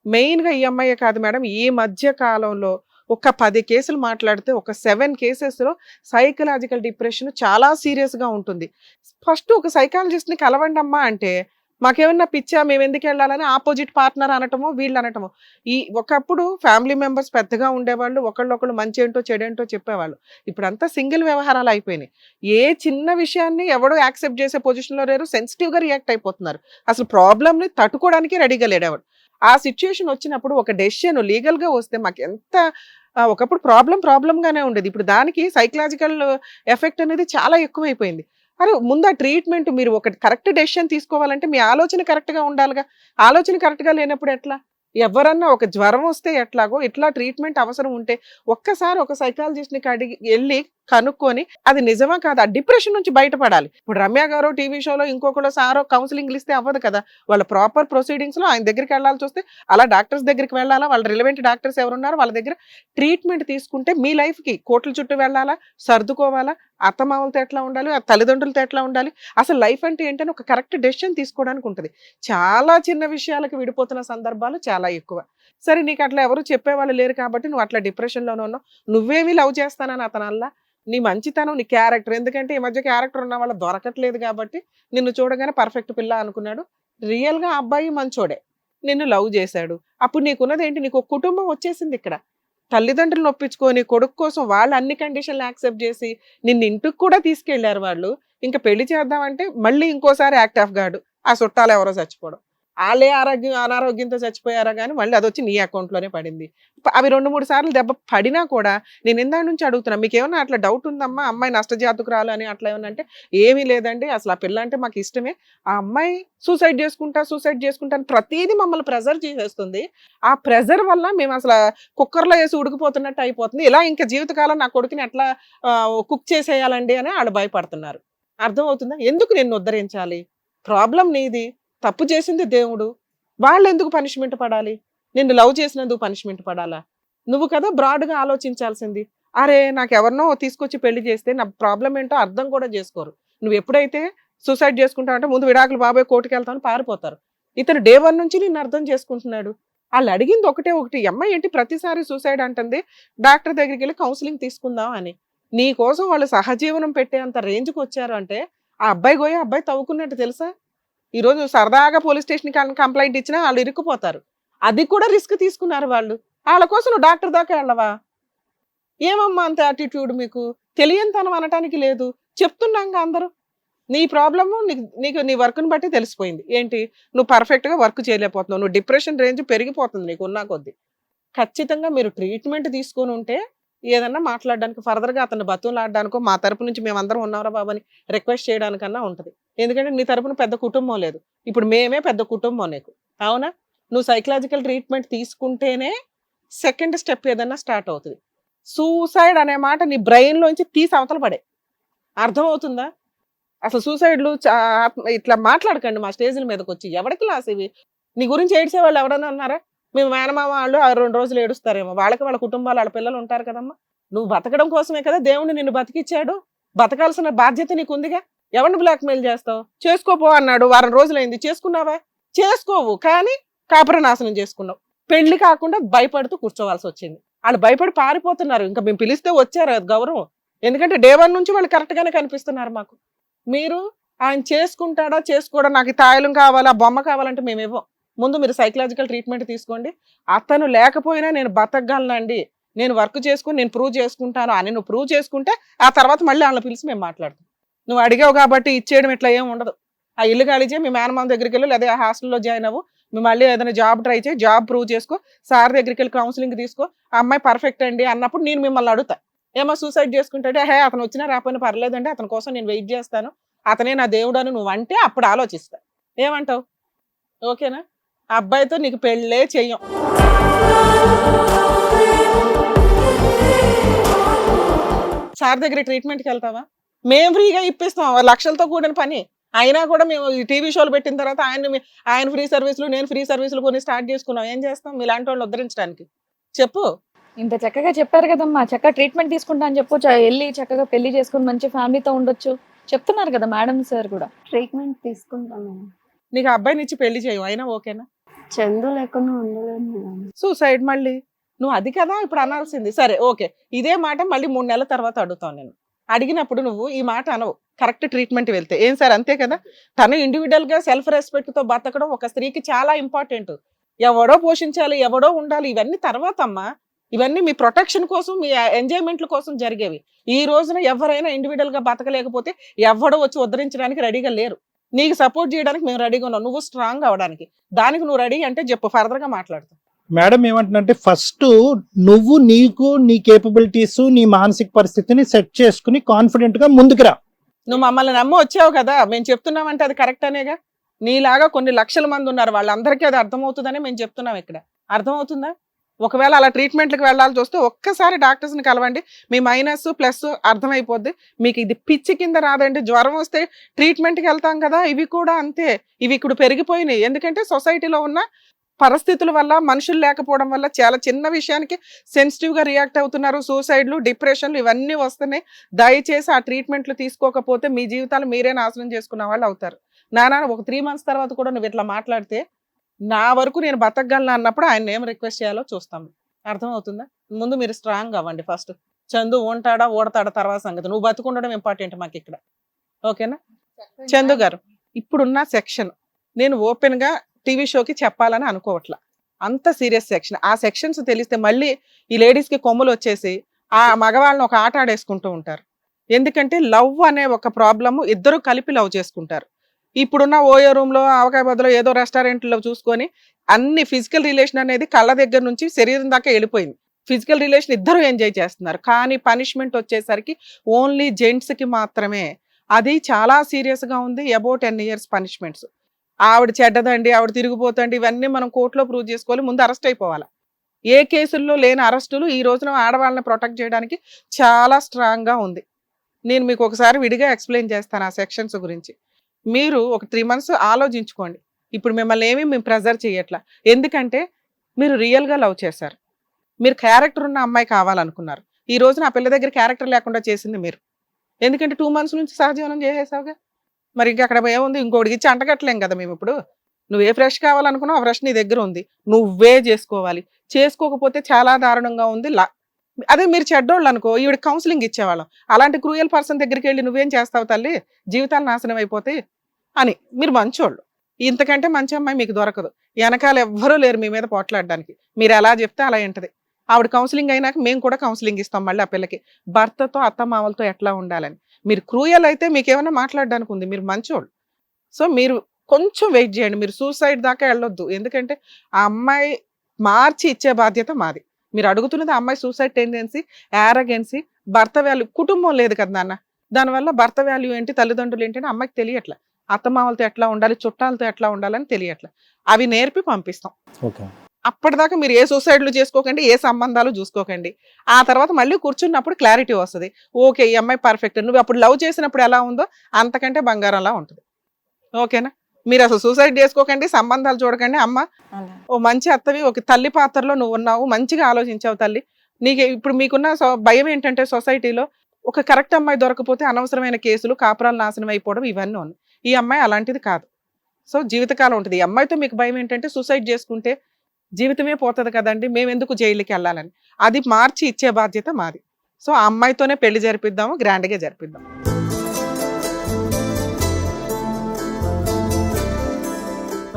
మెయిన్గా ఈ అమ్మాయే కాదు మేడం, ఈ మధ్య కాలంలో ఒక 10 కేసులు మాట్లాడితే ఒక 7 కేసెస్లో సైకలాజికల్ డిప్రెషన్ చాలా సీరియస్గా ఉంటుంది. ఫస్ట్ ఒక సైకాలజిస్ట్ని కలవండి అమ్మా అంటే, మాకేమన్నా పిచ్చా, మేము ఎందుకు వెళ్ళాలని ఆపోజిట్ పార్ట్నర్ అనటమో వీళ్ళు అనటమో. ఈ ఒకప్పుడు ఫ్యామిలీ మెంబర్స్ పెద్దగా ఉండేవాళ్ళు, ఒకళ్ళు మంచి ఏంటో చెడేంటో చెప్పేవాళ్ళు. ఇప్పుడంతా సింగిల్ వ్యవహారాలు అయిపోయినాయి. ఏ చిన్న విషయాన్ని ఎవడో యాక్సెప్ట్ చేసే పొజిషన్లో లేరు, సెన్సిటివ్గా రియాక్ట్ అయిపోతున్నారు. అసలు ప్రాబ్లమ్ని తట్టుకోవడానికి రెడీగా లేడేవాడు. ఆ సిచ్యుయేషన్ వచ్చినప్పుడు ఒక డెసిషన్ లీగల్గా వస్తే మాకు ఎంత, ఒకప్పుడు ప్రాబ్లంగానే ఉండేది, ఇప్పుడు దానికి సైకలాజికల్ ఎఫెక్ట్ అనేది చాలా ఎక్కువైపోయింది. అరే ముందు ఆ ట్రీట్మెంట్ మీరు ఒక కరెక్ట్ డెసిషన్ తీసుకోవాలంటే మీ ఆలోచన కరెక్ట్గా ఉండాలిగా. ఆలోచన కరెక్ట్గా లేనప్పుడు ఎట్లా? ఎవరన్నా ఒక జ్వరం వస్తే ఎట్లాగో ఇట్లా ట్రీట్మెంట్ అవసరం ఉంటే ఒక్కసారి ఒక సైకాలజిస్ట్ని అడిగి వెళ్ళి కనుక్కొని అది నిజమా కాదా, ఆ డిప్రెషన్ నుంచి బయటపడాలి. ఇప్పుడు రమ్య గారు టీవీ షోలో ఇంకొకళ్ళు సారో కౌన్సిలింగ్ ఇస్తే అవ్వదు కదా. వాళ్ళ ప్రాపర్ ప్రొసీడింగ్స్లో ఆయన దగ్గరికి వెళ్ళాల్సి వస్తే అలా డాక్టర్స్ దగ్గరికి వెళ్ళాలా, వాళ్ళ రిలవెంట్ డాక్టర్స్ ఎవరున్నారో వాళ్ళ దగ్గర ట్రీట్మెంట్ తీసుకుంటే మీ లైఫ్కి కోట్ల చుట్టూ వెళ్ళాలా, సర్దుకోవాలా, అత్తమామలతో ఎట్లా ఉండాలి, ఆ తల్లిదండ్రులతో ఎట్లా ఉండాలి, అసలు లైఫ్ అంటే ఏంటని ఒక కరెక్ట్ డెసిషన్ తీసుకోవడానికి ఉంటుంది. చాలా చిన్న విషయాలకు విడిపోతున్న సందర్భాలు చాలా ఎక్కువ. సరే నీకు అట్లా ఎవరు చెప్పేవాళ్ళు లేరు కాబట్టి నువ్వు అట్లా డిప్రెషన్లోనే ఉన్నావు. నువ్వేమీ లవ్ చేస్తానని అతనల్లా, నీ మంచితనం, నీ క్యారెక్టర్, ఎందుకంటే ఈ మధ్య క్యారెక్టర్ ఉన్న వాళ్ళు దొరకట్లేదు కాబట్టి నిన్ను చూడగానే పర్ఫెక్ట్ పిల్ల అనుకున్నాడు. రియల్గా ఆ అబ్బాయి మంచోడే, నిన్ను లవ్ చేశాడు. అప్పుడు నీకున్నది ఏంటి, నీకు ఒక కుటుంబం వచ్చేసింది ఇక్కడ. తల్లిదండ్రులను ఒప్పించుకొని కొడుకు కోసం వాళ్ళు అన్ని కండిషన్లు యాక్సెప్ట్ చేసి నిన్ను ఇంటికి కూడా తీసుకెళ్లారు వాళ్ళు. ఇంకా పెళ్లి చేద్దామంటే మళ్ళీ ఇంకోసారి యాక్ట్ ఆఫ్ గాడు, ఆ చుట్టాలు ఎవరో చచ్చిపోవడం, వాళ్ళే అనారోగ్యంతో చచ్చిపోయారా కానీ మళ్ళీ అది వచ్చి నీ అకౌంట్లోనే పడింది. అవి 2-3 సార్లు దెబ్బ పడినా కూడా నేను ఇందా నుంచి అడుగుతున్నా, మీకు ఏమన్నా అట్లా డౌట్ ఉందమ్మా, అమ్మాయి నష్టజాతకురాలు అని అట్లా ఏమన్నా అంటే ఏమీ లేదండి, అసలు ఆ పిల్ల అంటే మాకు ఇష్టమే, ఆ అమ్మాయి సూసైడ్ చేసుకుంటా అని ప్రతిదీ మమ్మల్ని ప్రెజర్ చేసేస్తుంది. ఆ ప్రెజర్ వల్ల మేము అసలు కుక్కర్లో వేసి ఉడికిపోతున్నట్టు అయిపోతుంది, ఇలా ఇంకా జీవితకాలం నా కొడుకుని ఎట్లా కుక్ చేసేయాలండి అని వాళ్ళు భయపడుతున్నారు. అర్థం అవుతుందా? ఎందుకు నిన్ను ఉద్ధరించాలి? ప్రాబ్లం నీది, తప్పు చేసింది దేవుడు, వాళ్ళు ఎందుకు పనిష్మెంట్ పడాలి? నిన్ను లవ్ చేసినందుకు పనిష్మెంట్ పడాలా? నువ్వు కదా బ్రాడ్గా ఆలోచించాల్సింది. అరే నాకు ఎవరినో తీసుకొచ్చి పెళ్లి చేస్తే నా ప్రాబ్లం ఏంటో అర్థం కూడా చేసుకోరు. నువ్వు ఎప్పుడైతే సూసైడ్ చేసుకుంటావంటే ముందు విడాకులు బాబాయ్ కోర్టుకు వెళ్తామని పారిపోతారు. ఇతను డే 1 నుంచి నిన్ను అర్థం చేసుకుంటున్నాడు. వాళ్ళు అడిగింది ఒకటి, అమ్మాయి ఏంటి ప్రతిసారి సూసైడ్ అంటుంది, డాక్టర్ దగ్గరికి వెళ్ళి కౌన్సిలింగ్ తీసుకుందాం అని. నీ కోసం వాళ్ళు సహజీవనం పెట్టేంత రేంజ్కి వచ్చారు అంటే ఆ అబ్బాయి గోయే అబ్బాయి తవ్వుకున్నట్టు తెలుసా? ఈరోజు సరదాగా పోలీస్ స్టేషన్కి కంప్లైంట్ ఇచ్చినా వాళ్ళు ఇరుక్కుపోతారు. అది కూడా రిస్క్ తీసుకున్నారు వాళ్ళు. వాళ్ళ కోసం నువ్వు డాక్టర్ దాకా వెళ్ళవా? ఏమమ్మా అంత యాటిట్యూడ్ మీకు? తెలియనితనం అనటానికి లేదు, చెప్తున్నాగా అందరూ. నీ ప్రాబ్లము నీకు నీ వర్క్ని బట్టి తెలిసిపోయింది. ఏంటి, నువ్వు పర్ఫెక్ట్గా వర్క్ చేయలేకపోతున్నావు, నువ్వు డిప్రెషన్ రేంజ్ పెరిగిపోతుంది నీకు ఉన్నా కొద్దీ. ఖచ్చితంగా మీరు ట్రీట్మెంట్ తీసుకొని ఉంటే ఏదన్నా మాట్లాడడానికి, ఫర్దర్గా అతన్ని బతులాడడానికో మా తరపు నుంచి మేమందరం ఉన్నారా బాబని రిక్వెస్ట్ చేయడానికన్నా ఉంటుంది. ఎందుకంటే నీ తరపున పెద్ద కుటుంబం లేదు, ఇప్పుడు మేమే పెద్ద కుటుంబం నీకు. అవునా? నువ్వు సైకలాజికల్ ట్రీట్మెంట్ తీసుకుంటేనే సెకండ్ స్టెప్ ఏదన్నా స్టార్ట్ అవుతుంది. సూసైడ్ అనే మాట నీ బ్రెయిన్లోంచి తీసి అవతల పడే. అర్థమవుతుందా? అసలు సూసైడ్లు ఇట్లా మాట్లాడకండి మా స్టేజ్ల మీదకి వచ్చి. ఎవరికి లాస్ ఇవి? నీ గురించి ఏడ్చే వాళ్ళు ఎవరైనా ఉన్నారా? మేము మేనమామ వాళ్ళు 2 రోజులు ఏడుస్తారేమో, వాళ్ళకి వాళ్ళ కుటుంబాలు వాళ్ళ పిల్లలు ఉంటారు కదమ్మా. నువ్వు బతకడం కోసమే కదా దేవుడు నిన్ను బతికిచ్చాడు, బతకాల్సిన బాధ్యత నీకుందిగా. ఎవరిని బ్లాక్మెయిల్ చేస్తావు? చేసుకోపో అన్నాడు, వారం రోజులైంది, చేసుకున్నావా? చేసుకోవు, కానీ కాపుర నాశనం చేసుకున్నావు. పెళ్లి కాకుండా భయపడుతూ కూర్చోవాల్సి వచ్చింది. వాళ్ళు భయపడి పారిపోతున్నారు. ఇంకా మేము పిలిస్తే వచ్చారు, అది గౌరవం. ఎందుకంటే డే 1 నుంచి వాళ్ళు కరెక్ట్గానే కనిపిస్తున్నారు మాకు. మీరు ఆయన చేసుకుంటాడా చేసుకోడా, నాకు తాయిలం కావాలా బొమ్మ కావాలంటే మేమేవో. ముందు మీరు సైకలాజికల్ ట్రీట్మెంట్ తీసుకోండి. అతను లేకపోయినా నేను బతకగలనండి, నేను వర్క్ చేసుకుని నేను ప్రూవ్ చేసుకుంటాను అని నువ్వు ప్రూవ్ చేసుకుంటే ఆ తర్వాత మళ్ళీ వాళ్ళని పిలిచి మేము మాట్లాడతాం. నువ్వు అడిగావు కాబట్టి ఇచ్చేయడం ఇట్లా ఏం ఉండదు. ఆ ఇల్లు ఖాళీ చేయి, మీ మేనమామ దగ్గరికి వెళ్ళు, లేదా హాస్టల్లో జాయిన్ అవ్వు, మేము మళ్ళీ ఏదైనా జాబ్ ట్రై చేయి, జాబ్ ప్రూవ్ చేసుకో, సార్ దగ్గరికి వెళ్ళి కౌన్సిలింగ్ తీసుకో, ఆ అమ్మాయి పర్ఫెక్ట్ అండి అన్నప్పుడు నేను మిమ్మల్ని అడుగుతా. ఏమో సూసైడ్ చేసుకుంటే హే అతను వచ్చినా రాకపోయినా పర్లేదండి, అతని కోసం నేను వెయిట్ చేస్తాను, అతనే నా దేవుడు అని నువ్వు అంటే అప్పుడు ఆలోచిస్తా. ఏమంటావు? ఓకేనా? ఆ అబ్బాయితో నీకు పెళ్ళే చెయ్యం. సార్ దగ్గర ట్రీట్మెంట్కి వెళ్తావా? మేము ఫ్రీగా ఇప్పిస్తాం, లక్షలతో కూడిన పని. అయినా కూడా మేము టీవీ షోలు పెట్టిన తర్వాత ఆయన ఫ్రీ సర్వీసులు, నేను ఫ్రీ సర్వీసులు కొన్ని స్టార్ట్ చేసుకున్నాం. ఏం చేస్తాం మీలాంటి వాళ్ళు ఉద్ధరించడానికి? చెప్పు. ఇంత చక్కగా చెప్పారు కదమ్మా, చక్కగా ట్రీట్మెంట్ తీసుకుంటా అని చెప్పు, వెళ్ళి చక్కగా పెళ్లి చేసుకుని మంచి ఫ్యామిలీతో ఉండొచ్చు చెప్తున్నారు కదా మేడం సార్ కూడా. ట్రీట్మెంట్ తీసుకుంటాను. నీకు అబ్బాయిని ఇచ్చి పెళ్లి చేయవు, అయినా ఓకేనా? చందు లేకుండా ఉండలేదు మేడం. సూసైడ్ మళ్ళీ నువ్వు అది కదా ఇప్పుడు అనాల్సింది. సరే ఓకే, ఇదే మాట మళ్ళీ 3 నెలల తర్వాత అడుగుతాను నేను. అడిగినప్పుడు నువ్వు ఈ మాట అనవు, కరెక్ట్ ట్రీట్మెంట్ వెళ్తే. ఏం సార్ అంతే కదా? తను ఇండివిజువల్గా సెల్ఫ్ రెస్పెక్ట్తో బతకడం ఒక స్త్రీకి చాలా ఇంపార్టెంట్. ఎవడో పోషించాలి, ఎవడో ఉండాలి, ఇవన్నీ తర్వాత అమ్మా. ఇవన్నీ మీ ప్రొటెక్షన్ కోసం, మీ ఎంజాయ్మెంట్ల కోసం జరిగేవి. ఈ రోజున ఎవరైనా ఇండివిజువల్గా బతకలేకపోతే ఎవడో వచ్చి ఉద్ధరించడానికి రెడీగా లేరు. నీకు సపోర్ట్ చేయడానికి మేము రెడీగా ఉన్నాం, నువ్వు స్ట్రాంగ్ అవడానికి. దానికి నువ్వు రెడీ అంటే చెప్పు, ఫర్దర్గా మాట్లాడతాం. మేడం ఏమంటున్నంటే ఫస్ట్ నువ్వు నీకు నీ కేపబిలిటీస్ నీ మానసిక పరిస్థితిని సెట్ చేసుకుని కాన్ఫిడెంట్ గా ముందుకు రా. నువ్వు మమ్మల్ని నమ్మి వచ్చావు కదా, మేము చెప్తున్నామంటే అది కరెక్ట్ అనేగా. నీలాగా కొన్ని లక్షల మంది ఉన్నారు, వాళ్ళందరికీ అది అర్థమవుతుందని మేము చెప్తున్నాం. ఇక్కడ అర్థమవుతుందా? ఒకవేళ అలా ట్రీట్మెంట్కి వెళ్ళాల్సి వస్తే ఒక్కసారి డాక్టర్స్ని కలవండి, మీ మైనస్ ప్లస్ అర్థమైపోద్ది. మీకు ఇది పిచ్చి కింద రాదండి. జ్వరం వస్తే ట్రీట్మెంట్కి వెళ్తాం కదా, ఇవి కూడా అంతే. ఇవి ఇప్పుడు పెరిగిపోయినాయి. ఎందుకంటే సొసైటీలో ఉన్న పరిస్థితుల వల్ల, మనుషులు లేకపోవడం వల్ల చాలా చిన్న విషయానికి సెన్సిటివ్గా రియాక్ట్ అవుతున్నారు. సూసైడ్లు, డిప్రెషన్లు ఇవన్నీ వస్తున్నాయి. దయచేసి ఆ ట్రీట్మెంట్లు తీసుకోకపోతే మీ జీవితాలు మీరే నాశనం చేసుకున్న వాళ్ళు అవుతారు. నాన్న ఒక 3 months తర్వాత కూడా నువ్వు ఇట్లా మాట్లాడితే నా వరకు నేను బతకగలను అన్నప్పుడు ఆయన ఏం రిక్వెస్ట్ చేయాలో చూస్తాము. అర్థమవుతుందా? ముందు మీరు స్ట్రాంగ్ అవ్వండి. ఫస్ట్ చందు ఉంటాడా ఓడతాడా తర్వాత సంగతి. నువ్వు బతుకుండడం ఇంపార్టెంట్ మాకు ఇక్కడ. ఓకేనా? చందు గారు, ఇప్పుడున్న సెక్షన్ నేను ఓపెన్గా టీవీ షోకి చెప్పాలని అనుకోవట్లా. అంత సీరియస్ సెక్షన్. ఆ సెక్షన్స్ తెలిస్తే మళ్ళీ ఈ లేడీస్కి కొమ్ములు వచ్చేసి ఆ మగవాళ్ళని ఒక ఆట ఆడేసుకుంటూ ఉంటారు. ఎందుకంటే లవ్ అనే ఒక ప్రాబ్లము ఇద్దరు కలిపి లవ్ చేసుకుంటారు. ఇప్పుడున్న ఓయో రూమ్లో, ఆవకాయబద్దులో, ఏదో రెస్టారెంట్లో చూసుకొని అన్ని ఫిజికల్ రిలేషన్ అనేది కళ్ళ దగ్గర నుంచి శరీరం దాకా వెళ్ళిపోయింది. ఫిజికల్ రిలేషన్ ఇద్దరు ఎంజాయ్ చేస్తున్నారు. కానీ పనిష్మెంట్ వచ్చేసరికి ఓన్లీ జెంట్స్కి మాత్రమే. అది చాలా సీరియస్గా ఉంది. About 10 years punishments. ఆవిడ చెడ్డదండి, ఆవిడ తిరిగిపోతండి, ఇవన్నీ మనం కోర్టులో ప్రూవ్ చేసుకోవాలి. ముందు అరెస్ట్ అయిపోవాలి. ఏ కేసుల్లో లేని అరెస్టులు ఈ రోజున ఆడవాళ్ళని ప్రొటెక్ట్ చేయడానికి చాలా స్ట్రాంగ్గా ఉంది. నేను మీకు ఒకసారి విడిగా ఎక్స్ప్లెయిన్ చేస్తాను ఆ సెక్షన్స్ గురించి. మీరు ఒక 3 months ఆలోచించుకోండి. ఇప్పుడు మిమ్మల్ని మేము ప్రెజర్ చేయట్లా. ఎందుకంటే మీరు రియల్గా లవ్ చేశారు. మీరు క్యారెక్టర్ ఉన్న అమ్మాయి కావాలనుకున్నారు. ఈ రోజున ఆ పిల్ల దగ్గర క్యారెక్టర్ లేకుండా చేసింది మీరు. ఎందుకంటే 2 months నుంచి సహజీవనం చేసేసావుగా. మరి ఇంకా అక్కడ ఏముంది? ఇంకోటికి ఇచ్చి అంటగట్టలేం కదా మేము ఇప్పుడు. నువ్వు ఏ ఫ్రెష్ కావాలనుకున్నావు ఆ ఫ్రెష్ నీ దగ్గర ఉంది. నువ్వే చేసుకోవాలి. చేసుకోకపోతే చాలా దారుణంగా ఉంది. అదే మీరు చెడ్డోళ్ళు అనుకో, ఈవిడ కౌన్సిలింగ్ ఇచ్చేవాళ్ళం. అలాంటి క్రూయల్ పర్సన్ దగ్గరికి వెళ్ళి నువ్వేం చేస్తావు తల్లి, జీవితాలు నాశనం అయిపోతాయి అని. మీరు మంచోళ్ళు. ఇంతకంటే మంచి అమ్మాయి మీకు దొరకదు. వెనకాల ఎవ్వరూ లేరు మీ మీద పోట్లాడడానికి. మీరు ఎలా చెప్తే అలా ఏంటది. ఆవిడ కౌన్సిలింగ్ అయినాక మేము కూడా కౌన్సిలింగ్ ఇస్తాం మళ్ళీ ఆ పిల్లకి, భర్తతో అత్తమామలతో ఎట్లా ఉండాలని. మీరు క్రూయల్ అయితే మీకు ఏమైనా మాట్లాడడానికి ఉంది. మీరు మంచోళ్ళు. సో మీరు కొంచెం వెయిట్ చేయండి. మీరు సూసైడ్ దాకా వెళ్ళొద్దు. ఎందుకంటే ఆ అమ్మాయి మార్చి ఇచ్చే బాధ్యత మాది. మీరు అడుగుతున్నది ఆ అమ్మాయి సూసైడ్ టెండెన్సీ, యారగెన్సీ, భర్త వాల్యూ. కుటుంబం లేదు కదా నాన్న, దానివల్ల భర్త వాల్యూ ఏంటి, తల్లిదండ్రులు ఏంటి అని అమ్మాయికి తెలియట్లే. అత్తమామలతో ఎట్లా ఉండాలి, చుట్టాలతో ఎట్లా ఉండాలని తెలియట్లే. అవి నేర్పి పంపిస్తాం. ఓకే. అప్పటిదాకా మీరు ఏ సూసైడ్లు చేసుకోకండి, ఏ సంబంధాలు చూసుకోకండి. ఆ తర్వాత మళ్ళీ కూర్చున్నప్పుడు క్లారిటీ వస్తుంది. ఓకే ఈ అమ్మాయి పర్ఫెక్ట్. నువ్వు అప్పుడు లవ్ చేసినప్పుడు ఎలా ఉందో అంతకంటే బంగారంలా ఉంటుంది. ఓకేనా? మీరు అసలు సూసైడ్ చేసుకోకండి, సంబంధాలు చూడకండి. అమ్మ ఓ మంచి అత్తవి, ఒక తల్లి పాత్రలో నువ్వు ఉన్నావు. మంచిగా ఆలోచించావు తల్లి. నీకు ఇప్పుడు మీకున్న భయం ఏంటంటే సొసైటీలో ఒక కరెక్ట్ అమ్మాయి దొరకపోతే అనవసరమైన కేసులు, కాపురాలు నాశనం అయిపోవడం, ఇవన్నీ ఉన్నాయి. ఈ అమ్మాయి అలాంటిది కాదు. సో జీవితకాలం ఉంటుంది. ఈ అమ్మాయితో మీకు భయం ఏంటంటే సూసైడ్ చేసుకుంటే జీవితమే పోతుంది కదండి, మేము ఎందుకు జైలుకి వెళ్ళాలని. అది మార్చి ఇచ్చే బాధ్యత మాది. సో ఆ అమ్మాయితోనే పెళ్లి జరిపిద్దాము, గ్రాండ్గా జరిపిద్దాం.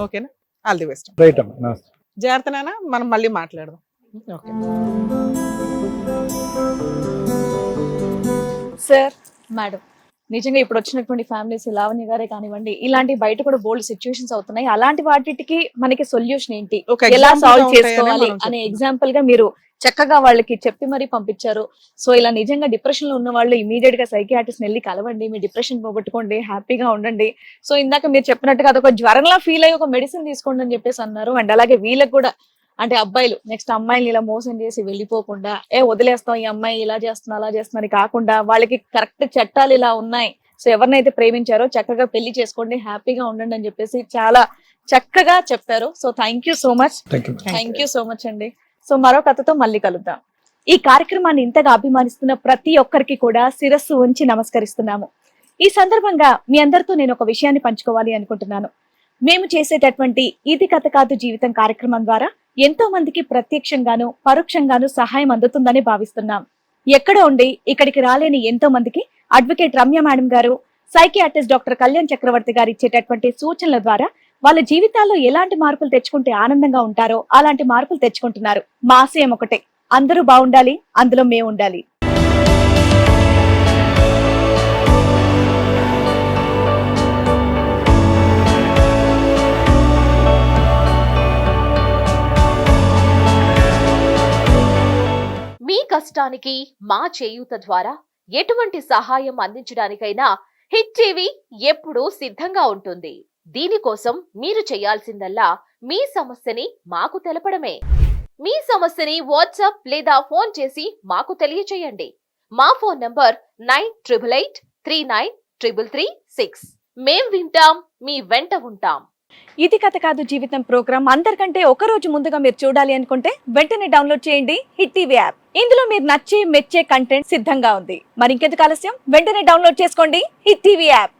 ఓకేనా? All the best. రైట్ అమ్మా, నమస్తే. జాగ్రత్త నాన్న, మనం మళ్ళీ మాట్లాడదాం. ఓకే సార్, మేడం, నిజంగా ఇప్పుడు వచ్చినటువంటి ఫ్యామిలీస్ లావణ్య గారే కానివ్వండి, ఇలాంటి బయట కూడా బోల్డ్ సిచ్యువేషన్స్ అవుతున్నాయి. అలాంటి వాటికి మనకి సొల్యూషన్ ఏంటి, ఒక ఎలా example సాల్వ్ గా ఉంటాయనే చేసుకోవాలి మనం అనే చెప్తున్నాం. ఎగ్జాంపుల్ గా మీరు చక్కగా వాళ్ళకి చెప్పి మరీ పంపించారు. సో ఇలా నిజంగా డిప్రెషన్ లో ఉన్న వాళ్ళు ఇమీడియట్ గా సైకియాట్రిస్ట్ వెళ్ళి కలవండి, మీ డిప్రెషన్ పోగొట్టుకోండి, హ్యాపీగా ఉండండి. సో ఇందాక మీరు చెప్పినట్టుగా అదొక జ్వరంలా ఫీల్ అయ్యి ఒక మెడిసిన్ తీసుకోండి అని చెప్పేసి అన్నారు. అండ్ అలాగే వీళ్ళకి కూడా, అంటే అబ్బాయిలు నెక్స్ట్ అమ్మాయిని ఇలా మోసం చేసి వెళ్ళిపోకుండా, వదిలేస్తాం ఈ అమ్మాయి ఇలా చేస్తున్నా అలా చేస్తున్నా కాకుండా, వాళ్ళకి కరెక్ట్ చట్టాలు ఇలా ఉన్నాయి. సో ఎవరినైతే ప్రేమించారో చక్కగా పెళ్లి చేసుకోండి, హ్యాపీగా ఉండండి అని చెప్పేసి చాలా చక్కగా చెప్పారు. So thank you so much. Thank you so much అండి. సో మరో కథతో మళ్ళీ కలుద్దాం. ఈ కార్యక్రమాన్ని ఇంతగా అభిమానిస్తున్న ప్రతి ఒక్కరికి కూడా శిరస్సు ఉంచి నమస్కరిస్తున్నాము. ఈ సందర్భంగా మీ అందరితో నేను ఒక విషయాన్ని పంచుకోవాలి అనుకుంటున్నాను. మేము చేసేటటువంటి ఇది కథ కాదు జీవితం కార్యక్రమం ద్వారా ఎంతో మందికి ప్రత్యక్షంగాను పరోక్షంగాను సహాయం అందుతుందని భావిస్తున్నాం. ఎక్కడ ఉండి ఇక్కడికి రాలేని ఎంతో మందికి అడ్వకేట్ రమ్య మేడం గారు, సైకియాట్రిస్ట్ డాక్టర్ కళ్యాణ్ చక్రవర్తి గారు ఇచ్చేటటువంటి సూచనల ద్వారా వాళ్ళ జీవితాల్లో ఎలాంటి మార్పులు తెచ్చుకుంటే ఆనందంగా ఉంటారో అలాంటి మార్పులు తెచ్చుకుంటున్నారు. మా ఆశయం ఒకటే, అందరూ బాగుండాలి, అందులో మేము ఉండాలి. మీ కష్టానికి మా చేయూత ద్వారా ఎటువంటి సహాయం అందించడానికైనా హిట్ టీవీ ఎప్పుడూ సిద్ధంగా ఉంటుంది. దీనికోసం మీరు చేయాల్సిందల్లా మీ సమస్యని మాకు తెలపడమే. మీ సమస్యని వాట్సాప్ లేదా ఫోన్ చేసి మాకు తెలియచేయండి. మా ఫోన్ నంబర్ 9888393336. మేం వింటాం, మీ వెంట ఉంటాం. ఇది కథ కాదు జీవితం ప్రోగ్రామ్ అందరికంటే ఒక రోజు ముందుగా మీరు చూడాలి అనుకుంటే వెంటనే డౌన్లోడ్ చేయండి హిట్ టీవీ యాప్. ఇందులో మీరు నచ్చే మెచ్చే కంటెంట్ సిద్ధంగా ఉంది. మరి ఇంకెందుకు ఆలస్యం, వెంటనే డౌన్లోడ్ చేసుకోండి హిట్ టీవీ యాప్.